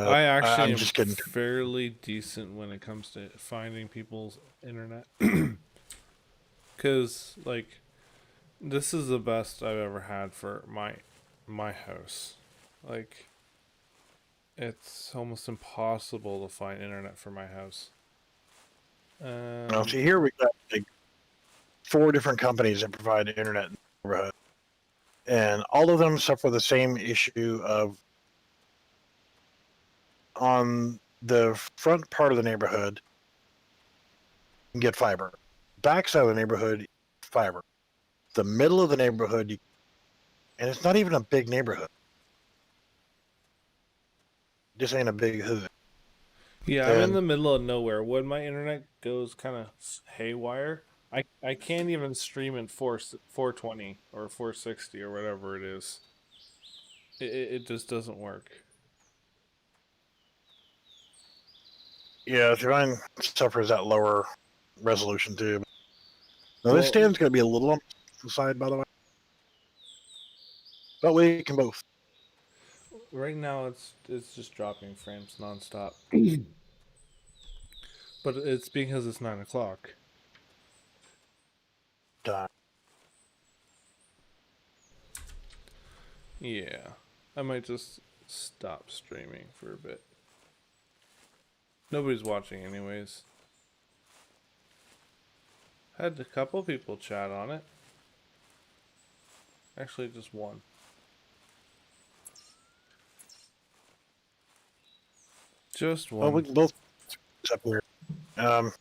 I actually I'm am just kidding. fairly decent when it comes to finding people's internet. Cause like this is the best I've ever had for my house. Like it's almost impossible to find internet for my house. Now, see, here we got like 4 different companies that provide internet in the neighborhood, and all of them suffer the same issue of on the front part of the neighborhood, you can get fiber. Backside of the neighborhood, fiber. The middle of the neighborhood, and it's not even a big neighborhood. This ain't a big hood. Yeah, I'm in And the middle of nowhere. When my internet goes kind of haywire, I can't even stream in 420 or 460 or whatever it is. It just doesn't work. yeah, mine suffers that lower resolution too. Now this Well, stand's going to be a little on the side, by the way, but we can both. right now it's just dropping frames nonstop. But it's because it's 9 o'clock. Uh, Yeah, I might just stop streaming for a bit. Nobody's watching anyways. Had a couple people chat on it. Actually, just one. Just well, we one. can both up here. Um,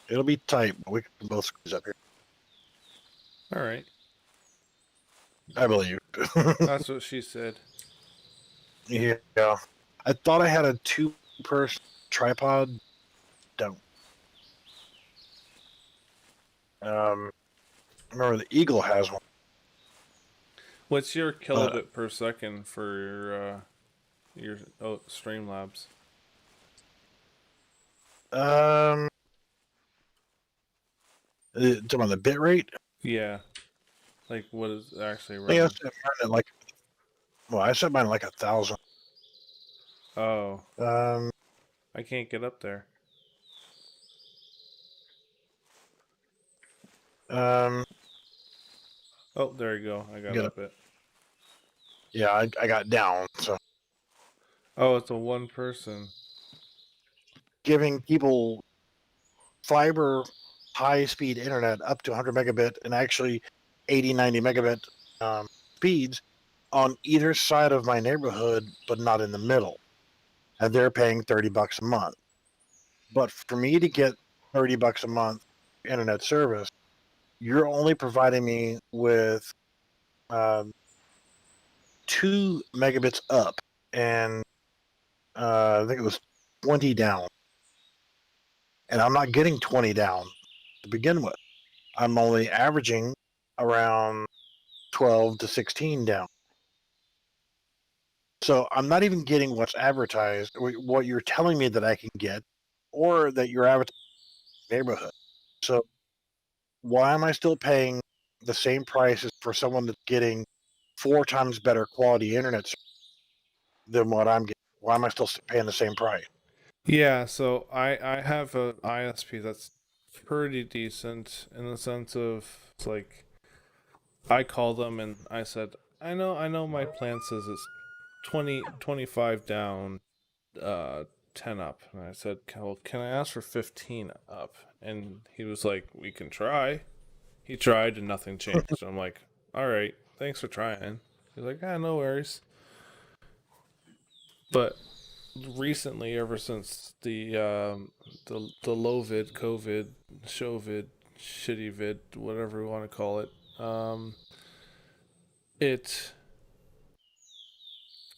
it'll be tight, but we can both squeeze up here. All right. I believe. That's what she said. Yeah. I thought I had a 2-person tripod. Don't. Remember the Eagle has one. What's your But kilobit per second for your Streamlabs? um, talking about the bit rate. Yeah, like what is actually I think I running? set mine at like. Well, I set mine at like 1,000. Oh, Um, I can't get up there. um, Oh, there you go. I got get it. up it. Yeah, I got down. So Oh, it's a one person. giving people fiber high speed internet up to 100 megabit and actually 80, 90 megabit speeds on either side of my neighborhood, but not in the middle. And they're paying $30 a month. But for me to get $30 a month internet service, you're only providing me with um, 2 megabits up and I think it was 20 down. And I'm not getting 20 down to begin with. I'm only averaging around 12 to 16 down. So I'm not even getting what's advertised, or what you're telling me that I can get, or that you're advertising in the neighborhood. So why am I still paying the same prices for someone that's getting 4 times better quality internet than what I'm getting? Why am I still paying the same price? Yeah, so I have a ISP that's pretty decent in the sense of it's like I call them and I said, I know my plan says it's 25 down, 10 up. And I said, well, can I ask for 15 up? And he was like, we can try. He tried and nothing changed. I'm like, all right, thanks for trying. He's like, no worries. But recently, ever since the low vid, COVID, show vid, shitty vid, whatever we want to call it, it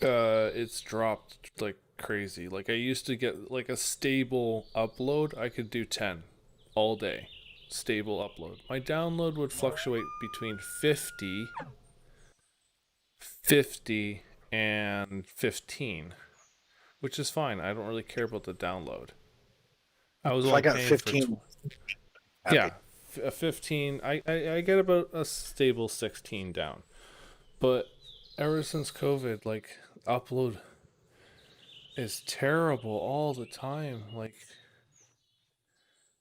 it's dropped like crazy. Like I used to get like a stable upload, I could do 10 all day. Stable upload. My download would fluctuate between 50 and 15, which is fine. I don't really care about the download. I was If I only got paying for 15, happy. yeah, a 15. I get about a stable 16 down. But ever since COVID, like upload is terrible all the time. Like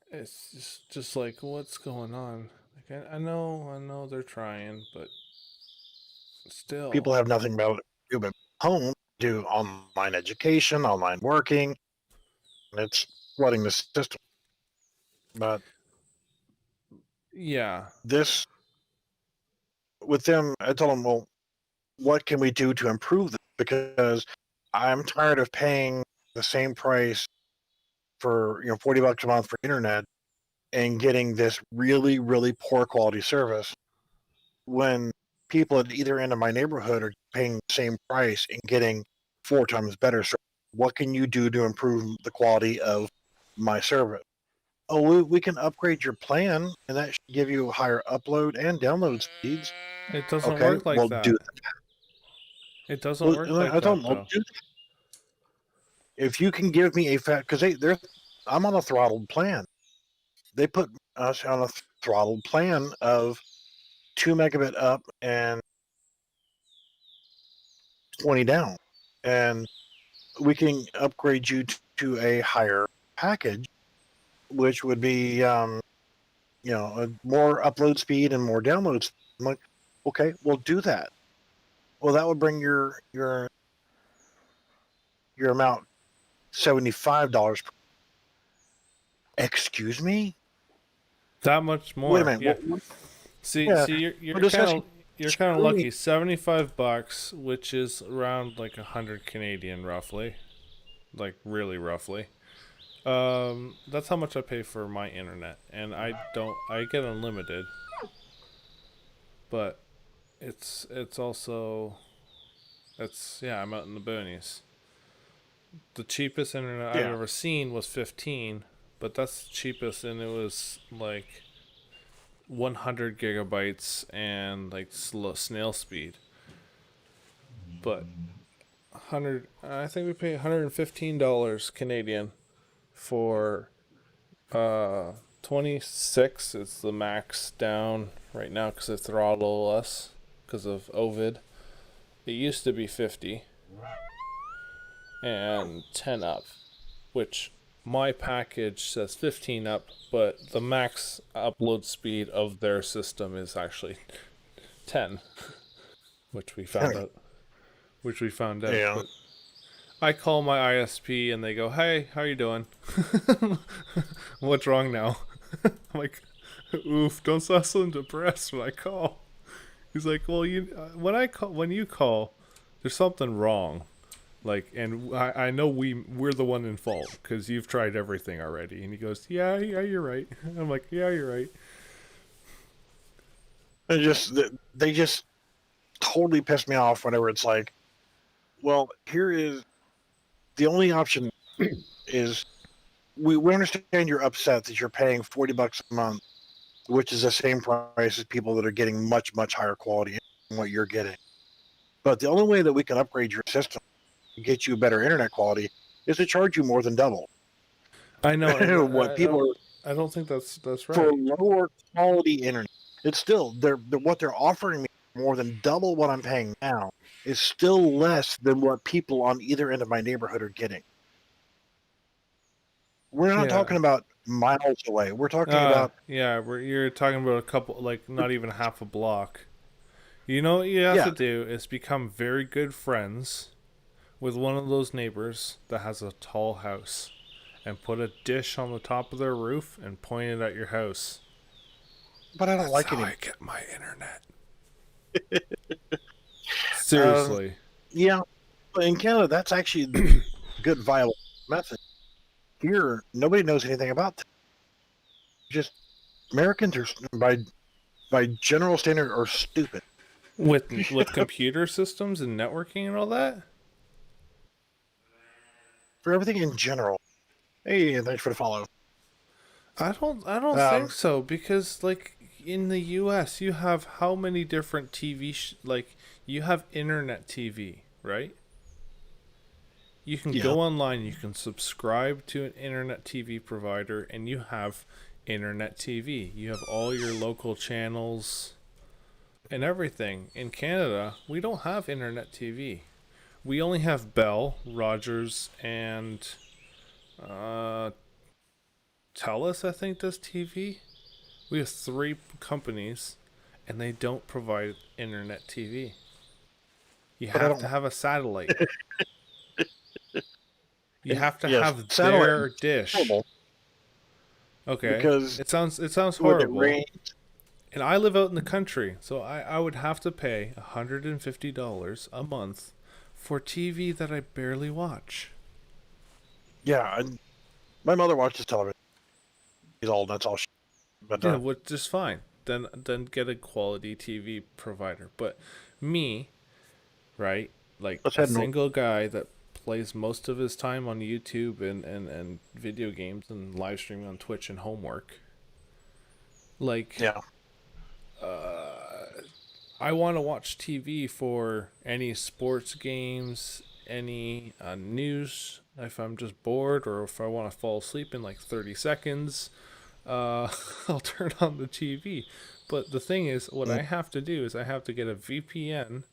it's just like what's going on? Like I know they're trying, but still. People have nothing better to do but home, do online education, online working, and it's flooding the system. But Yeah. this, with them, I told them, well, what can we do to improve this? Because I'm tired of paying the same price for $40 a month for internet and getting this really, really poor quality service when people at either end of my neighborhood are paying the same price and getting 4 times better service. What can you do to improve the quality of my service? Oh, we can upgrade your plan, and that should give you higher upload and download speeds. It doesn't Okay, work like well do. that. It doesn't Well, work like I that told them, well, though. do. If you can give me a fat, because they're, I'm on a throttled plan. They put us on a throttled plan of 2 megabit up and 20 down, and we can upgrade you to a higher package, which would be a more upload speed and more download speed. I'm like, okay, we'll do that. Well, that would bring your amount $75. Excuse me? That much Wait a more. minute. Yeah. What, See, yeah, you're we're you're kind discussing. of you're kind of Screw me. lucky. $75, which is around like 100 Canadian, roughly, like really roughly. That's how much I pay for my internet, and I get unlimited, but it's also it's yeah, I'm out in the boonies. The cheapest internet I've Yeah, ever seen was 15, but that's the cheapest, and it was like 100 gigabytes and like snail speed. But 100, I think we pay $115 Canadian for 26. It's the max down right now because they throttle us because of Ovid. It used to be 50 and 10 up, which my package says 15 up, but the max upload speed of their system is actually 10, which we found out. Which we found out, yeah. but I call my ISP and they go, "Hey, how you doing? What's wrong now?" I'm like, "Oof, don't sound so depressed when I call." He's like, "Well, when you call, there's something wrong. Like, and I know we're the one in fault because you've tried everything already." And he goes, "Yeah, yeah, you're right." I'm like, "Yeah, you're right." They just totally piss me off whenever it's like, well, here is the only option is we understand you're upset that you're paying $40 a month, which is the same price as people that are getting much, much higher quality than what you're getting. But the only way that we can upgrade your system and get you better internet quality is to charge you more than double. I know, and What people are I don't think that's for right. lower quality internet, it's still what they're offering me more than double what I'm paying now is still less than what people on either end of my neighborhood are getting. We're not Yeah. talking about miles away. We're talking about Yeah, you're talking about a couple, like not even half a block. You know what you have yeah, to do is become very good friends with one of those neighbors that has a tall house and put a dish on the top of their roof and point it at your house. but I don't That's like it how I anymore. get my internet. Um, Seriously. yeah, but in Canada, that's actually a good viable method. Here, nobody knows anything about that. Just Americans are by general standard are stupid With computer systems and networking and all that? for everything in general. Hey, thanks for the follow. I don't think Um, so because like in the US you have how many different like you have internet TV, right? You can yeah, go online, you can subscribe to an internet TV provider and you have internet TV. You have all your local channels and everything. In Canada, we don't have internet TV. We only have Bell, Rogers, and uh, Telus, I think, does TV. We have three companies, and they don't provide internet TV. You but I have don't. to have a satellite. You And have to yes, have satellite is their dish. horrible Okay, because it sounds when it horrible. rains, And I live out in the country, so I would have to pay $150 a month for TV that I barely watch. yeah, my mother watches television. She's old. That's all. But Yeah, which is fine. Then get a quality TV provider. But me, right? Like let's a head north. single guy that plays most of his time on YouTube and video games and live streaming on Twitch and homework. Like, Yeah, I want to watch TV for any sports games, any news, if I'm just bored or if I want to fall asleep in like 30 seconds. I'll turn on the TV. But the thing is, what mm, I have to do is I have to get a VPN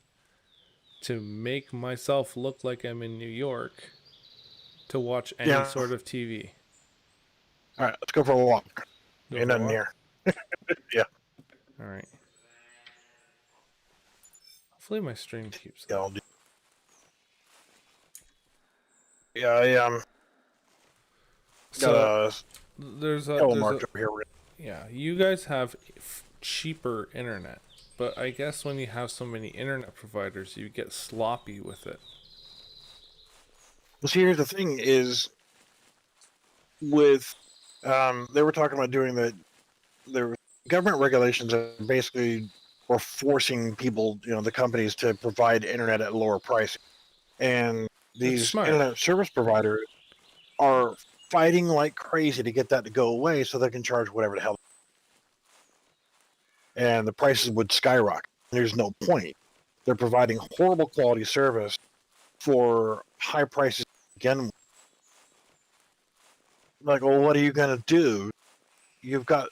to make myself look like I'm in New York to watch any yeah. sort of TV. All right, let's go for a walk. Go Ain't for a nothing walk? here. Yeah, All right. Hopefully my stream keeps yeah, up. I'll do. Yeah, I got So a yellow there's a marked over here. yeah, you guys have cheaper internet, but I guess when you have so many internet providers, you get sloppy with it. Well, see, here's the thing: is with they were talking about doing the there government regulations that basically were forcing people, the companies to provide internet at lower price, and That's these smart. internet service providers are fighting like crazy to get that to go away so they can charge whatever the hell, and the prices would skyrocket. There's no point. They're providing horrible quality service for high prices again. Like, well, what are you gonna do? You've got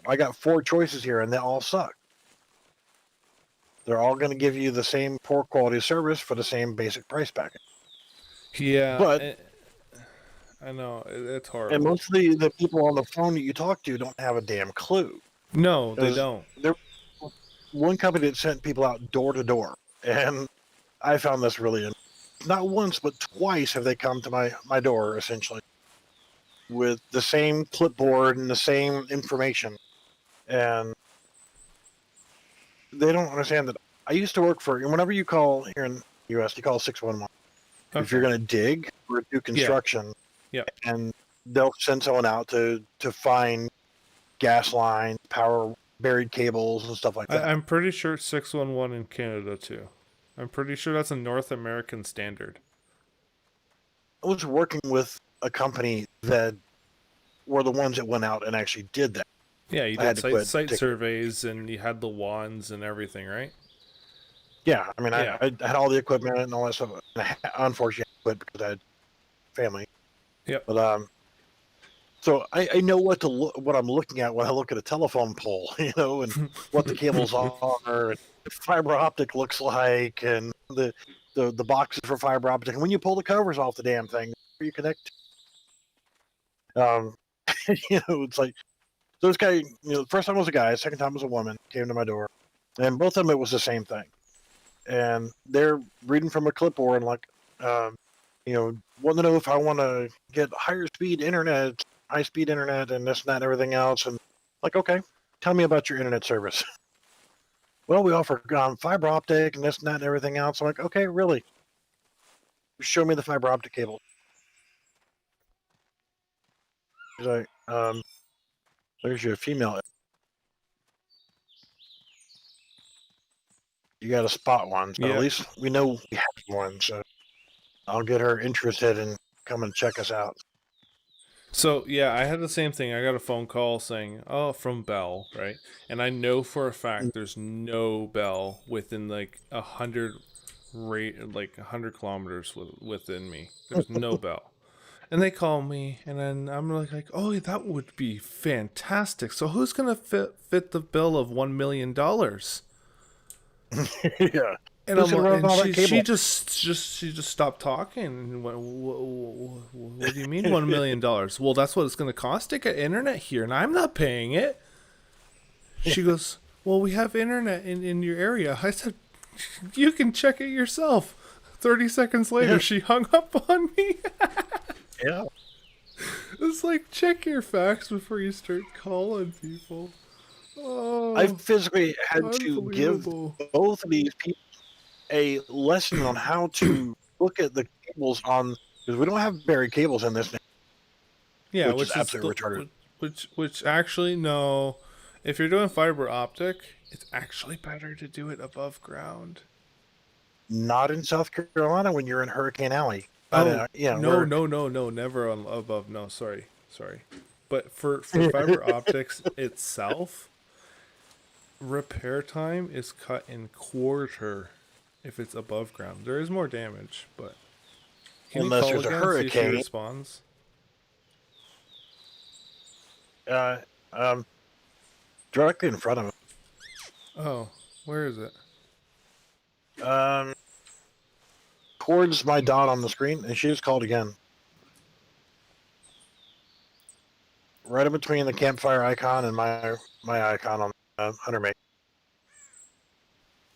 I got four choices here, and they all suck. They're all going to give you the same poor quality service for the same basic price package. Yeah, But I know it's and horrible. most of the people on the phone that you talk to don't have a damn clue. No, they Because don't. there one company that sent people out door to door, and I found this really. not once but twice have they come to my door essentially with the same clipboard and the same information, and they don't understand that I used to work for. Whenever you call here in the U.S., you call 611 if you're Okay. going to dig or do construction, Yeah. and they'll send someone out to find gas lines, power, buried cables, and stuff like that. I'm pretty sure it's 611 in Canada too. I'm pretty sure that's a North American standard. I was working with a company that were the ones that went out and actually did that. Yeah, you I had did to site quit. site surveys and you had the wands and everything, right? Yeah, I mean, Yeah. I had all the equipment and all that stuff. And unfortunately, I quit because I had family. Yep. But so I know what I'm looking at when I look at a telephone pole, and what the cables are, and fiber optic looks like, and the boxes for fiber optic. And when you pull the covers off the damn thing, you connect. Um, it's like those guys. The first time was a guy, second time was a woman came to my door, and both of them it was the same thing. And they're reading from a clipboard, and like, want to know if I want to get higher speed internet, high speed internet, and this and that and everything else. And like, okay, tell me about your internet service. Well, we offer fiber optic and this and that and everything else. I'm like, okay, really? Show me the fiber optic cable. He's like, there's your female. You got to spot one, so at Yeah. least we know we have one. So I'll get her interested in coming to check us out. So yeah, I had the same thing. I got a phone call saying, "Oh, from Bell," right? And I know for a fact there's no Bell within like 100 kilometers within me. There's no Bell. And they call me, and then I'm like, "Oh, that would be fantastic. So who's gonna fit the bill of $1 million?" Yeah. And Who's I'm gonna like, run and all that she cable? just stopped talking and went, what do you mean $1 million? Well, that's what it's going to cost to get internet here, and I'm not paying it. She goes, well, we have internet in your area. I said, you can check it yourself. 30 seconds later, she hung up on me. Yeah. It's like, check your facts before you start calling people. Oh, I physically had to give unbelievable. both of these people a lesson on how to look at the cables on, because we don't have buried cables in this, Yeah, which is which is absolutely retarded. which actually no. If you're doing fiber optic, it's actually better to do it above ground. Not in South Carolina when you're in Hurricane Alley. Oh, Yeah, no, we're no, no, no, never on above. No, sorry. But for fiber optics itself, repair time is cut in quarter if it's above ground. There is more damage, but can you unless call there's a again see if she hurricane. responds? Uh, um, Directly in front of Oh, where is it? him. Towards my dot on the screen, and she just called again. Right in between the campfire icon and my icon on Hunter Mate.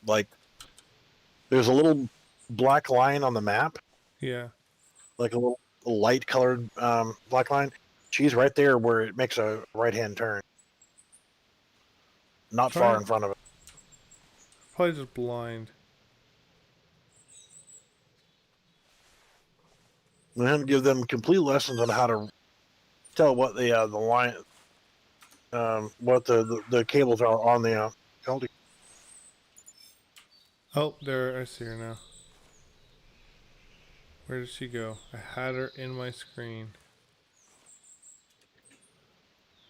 Like, there's a little black line on the map, Yeah. like a little light colored black line. She's right there where it makes a right hand turn. Not far in front of it. Probably just blind. And then give them complete lessons on how to tell what the line, what the cables are on the LD. Oh, there, I see her now. Where did she go? I had her in my screen.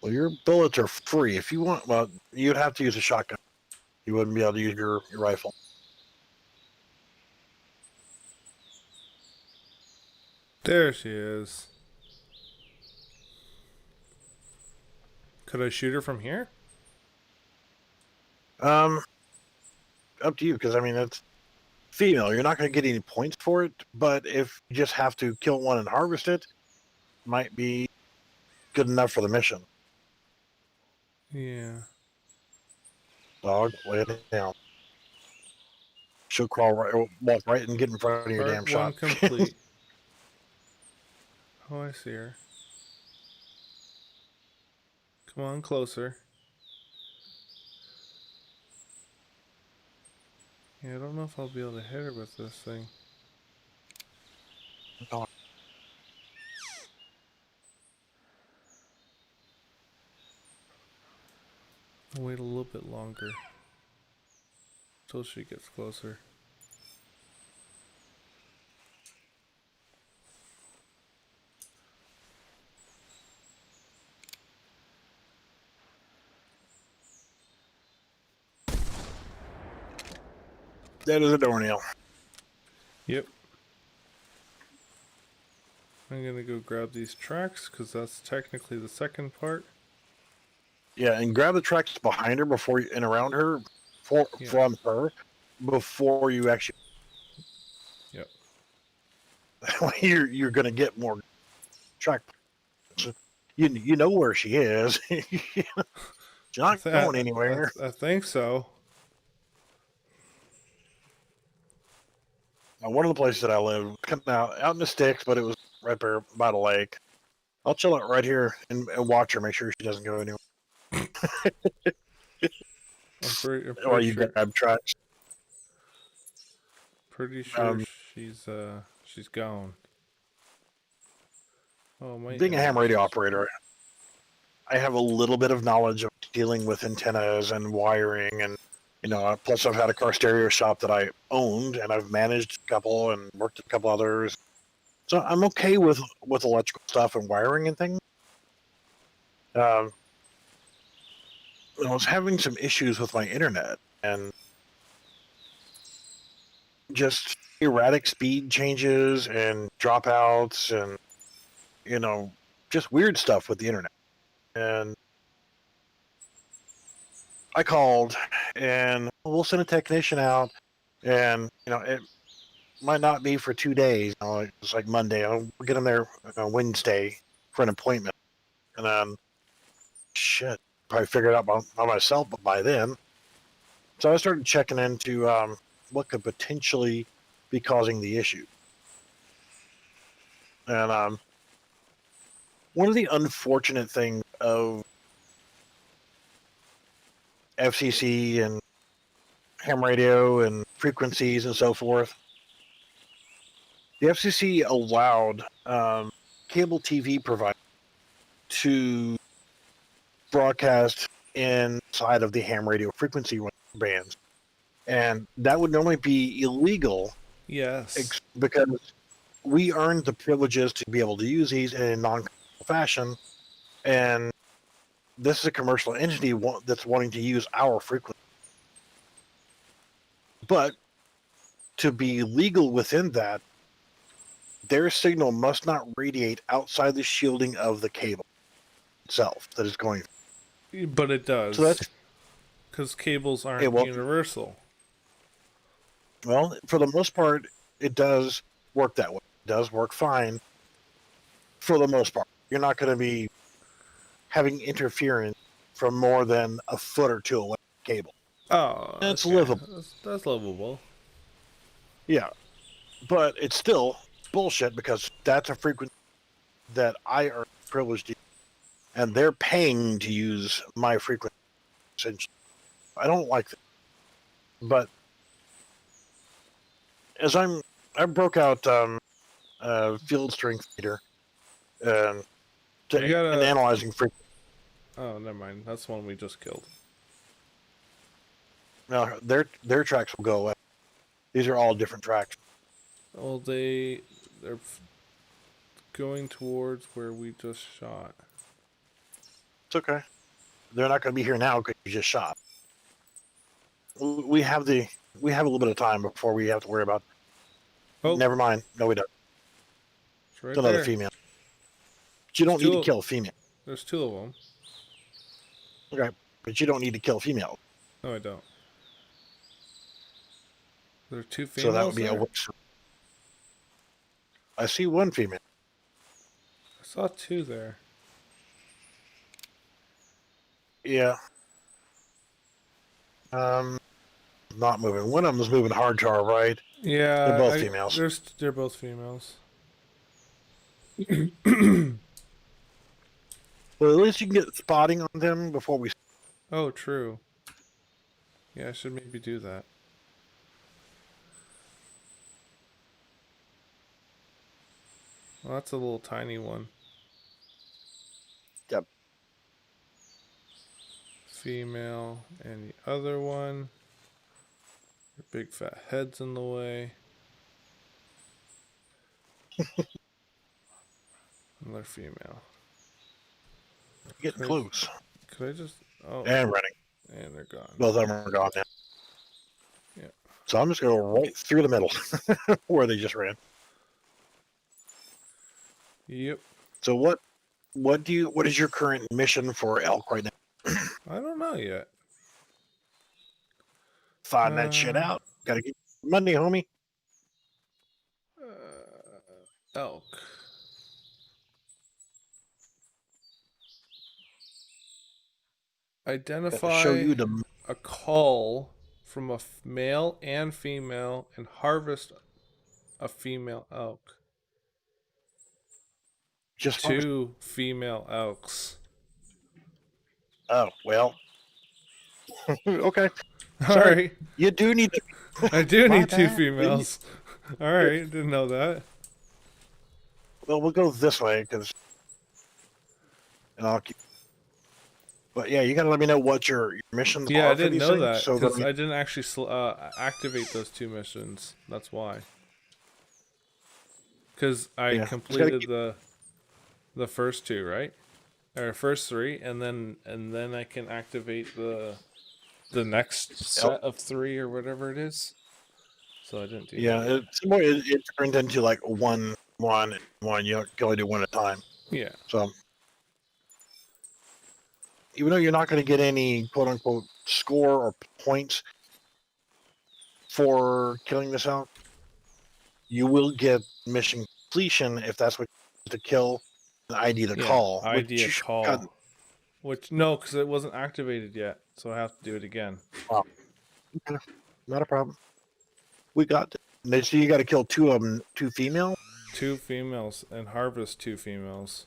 Well, your bullets are free. If you want, well, you'd have to use a shotgun. You wouldn't be able to use your rifle. There she is. Could I shoot her from here? Up to you, because I mean it's female. You're not going to get any points for it, but if you just have to kill one and harvest it, might be good enough for the mission. Yeah. Dog, lay it down. she'll crawl right, walk right and get in front of your Part damn one shop. complete. Oh, I see her. Come on, closer. Yeah, I don't know if I'll be able to hit her with this thing. Oh, I'll wait a little bit longer until she gets closer. that is a doornail. Yep. I'm gonna go grab these tracks because that's technically the second part. Yeah, and grab the tracks behind her before you, and around her, Yeah. from her, before you actually. Yep. You're gonna get more track. You know where she is. She's not going anywhere. I think so. One of the places that I live, kind of out in the sticks, but it was right there by the lake. I'll chill out right here and watch her, make sure she doesn't go anywhere. I'm pretty While you sure. grab tracks. Pretty sure she's gone. Oh, my Being a ham internet's radio just... operator, I have a little bit of knowledge of dealing with antennas and wiring, and plus I've had a car stereo shop that I owned, and I've managed a couple and worked at a couple others. So I'm okay with electrical stuff and wiring and things. I was having some issues with my internet and just erratic speed changes and dropouts and just weird stuff with the internet. And I called and we'll send a technician out, and it might not be for 2 days. It's like Monday. I'll get them there Wednesday for an appointment, and then shit, probably figure it out by myself by then. So I started checking into what could potentially be causing the issue. And one of the unfortunate things of FCC and ham radio and frequencies and so forth, the FCC allowed cable TV providers to broadcast inside of the ham radio frequency bands. And that would normally be illegal Yes. because we earned the privileges to be able to use these in a non-commercial fashion. And this is a commercial entity that's wanting to use our frequency. But to be legal within that, their signal must not radiate outside the shielding of the cable itself that is going. But it does. So that's because cables aren't universal. Well, for the most part, it does work that way. It does work fine for the most part. You're not going to be having interference from more than a foot or two away from the cable. Oh, It's okay. livable. That's livable. Yeah, but it's still bullshit because that's a frequency that I are privileged to use, and they're paying to use my frequency. I don't like that. But as I broke out field strength meter and analyzing frequency. Oh, never mind. That's the one we just killed. No, their tracks will go away. These are all different tracks. Well, they're going towards where we just shot. It's okay. They're not going to be here now because you just shot. We have a little bit of time before we have to worry about. Oh, never mind. No, we don't. It's right another there. Female. But you don't need to kill a female. There's two of them. Okay, but you don't need to kill a female. No, I don't. There are two females. So that would be there? I see one female. I saw two there. Yeah. not moving. One of them is moving hard tar, right? They're both Yeah, females. they're both females. But at least you can get spotting on them before we. Oh, true. Yeah, I should maybe do that. Well, that's a little tiny one. Yep. Female, and the other one. Your big fat head's in the way. Another female. Getting Could I, close. could I just? Oh, And running. and they're gone. Both of them are gone now. Yeah. So I'm just going to go right through the middle where they just ran. Yep. So what is your current mission for elk right now? I don't know yet. Find that shit out. Gotta get money, homie. Elk. Gotta Identify show you the a call from a male and female and harvest a female elk. just 2 female elks. Oh well. Okay. All Sorry. right. You do need to. I do My need 2 bad. females. All right. Didn't know that. Well, we'll go this way because, and I'll keep. But yeah, you gotta let me know what your missions Yeah, are I for didn't these know things, that so because that I didn't actually activate those 2 missions. That's why. Because I Yeah, just gotta completed keep- the first 2, right? Or first 3, and then I can activate the next set of 3 or whatever it is. So I didn't do yeah, that. it's more. It turned into like one. You can only do one at a time. Yeah. So even though you're not going to get any quote unquote score or points for killing this elk, you will get mission completion if that's what you to kill and ID the call. ID which a you should call. cut- Which no, because it wasn't activated yet, so I have to do it again. Not a problem. We got this. So you got to kill 2 of them, 2 female. 2 females and harvest 2 females.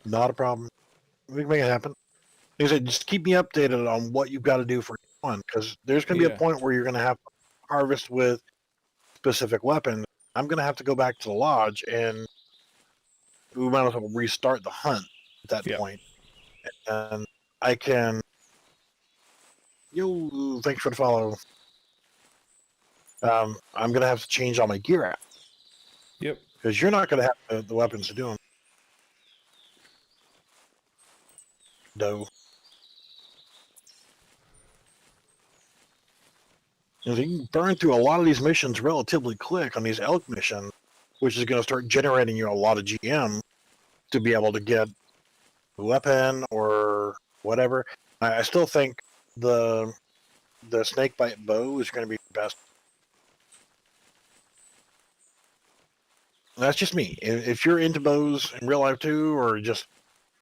Not a problem. We can make it happen. Like I said, just keep me updated on what you've got to do for each one, because there's going to be Yeah. a point where you're going to have to harvest with specific weapons. I'm going to have to go back to the lodge, and we might as well restart the hunt at that Yeah. point. And I can. Yo, thanks for the follow. I'm going to have to change all my gear out. Yep. Because you're not going to have the weapons to do them. Doe. You can burn through a lot of these missions relatively quick on these elk missions, which is going to start generating you a lot of GM to be able to get a weapon or whatever. I still think the snakebite bow is going to be the best. That's just me. If you're into bows in real life too, or just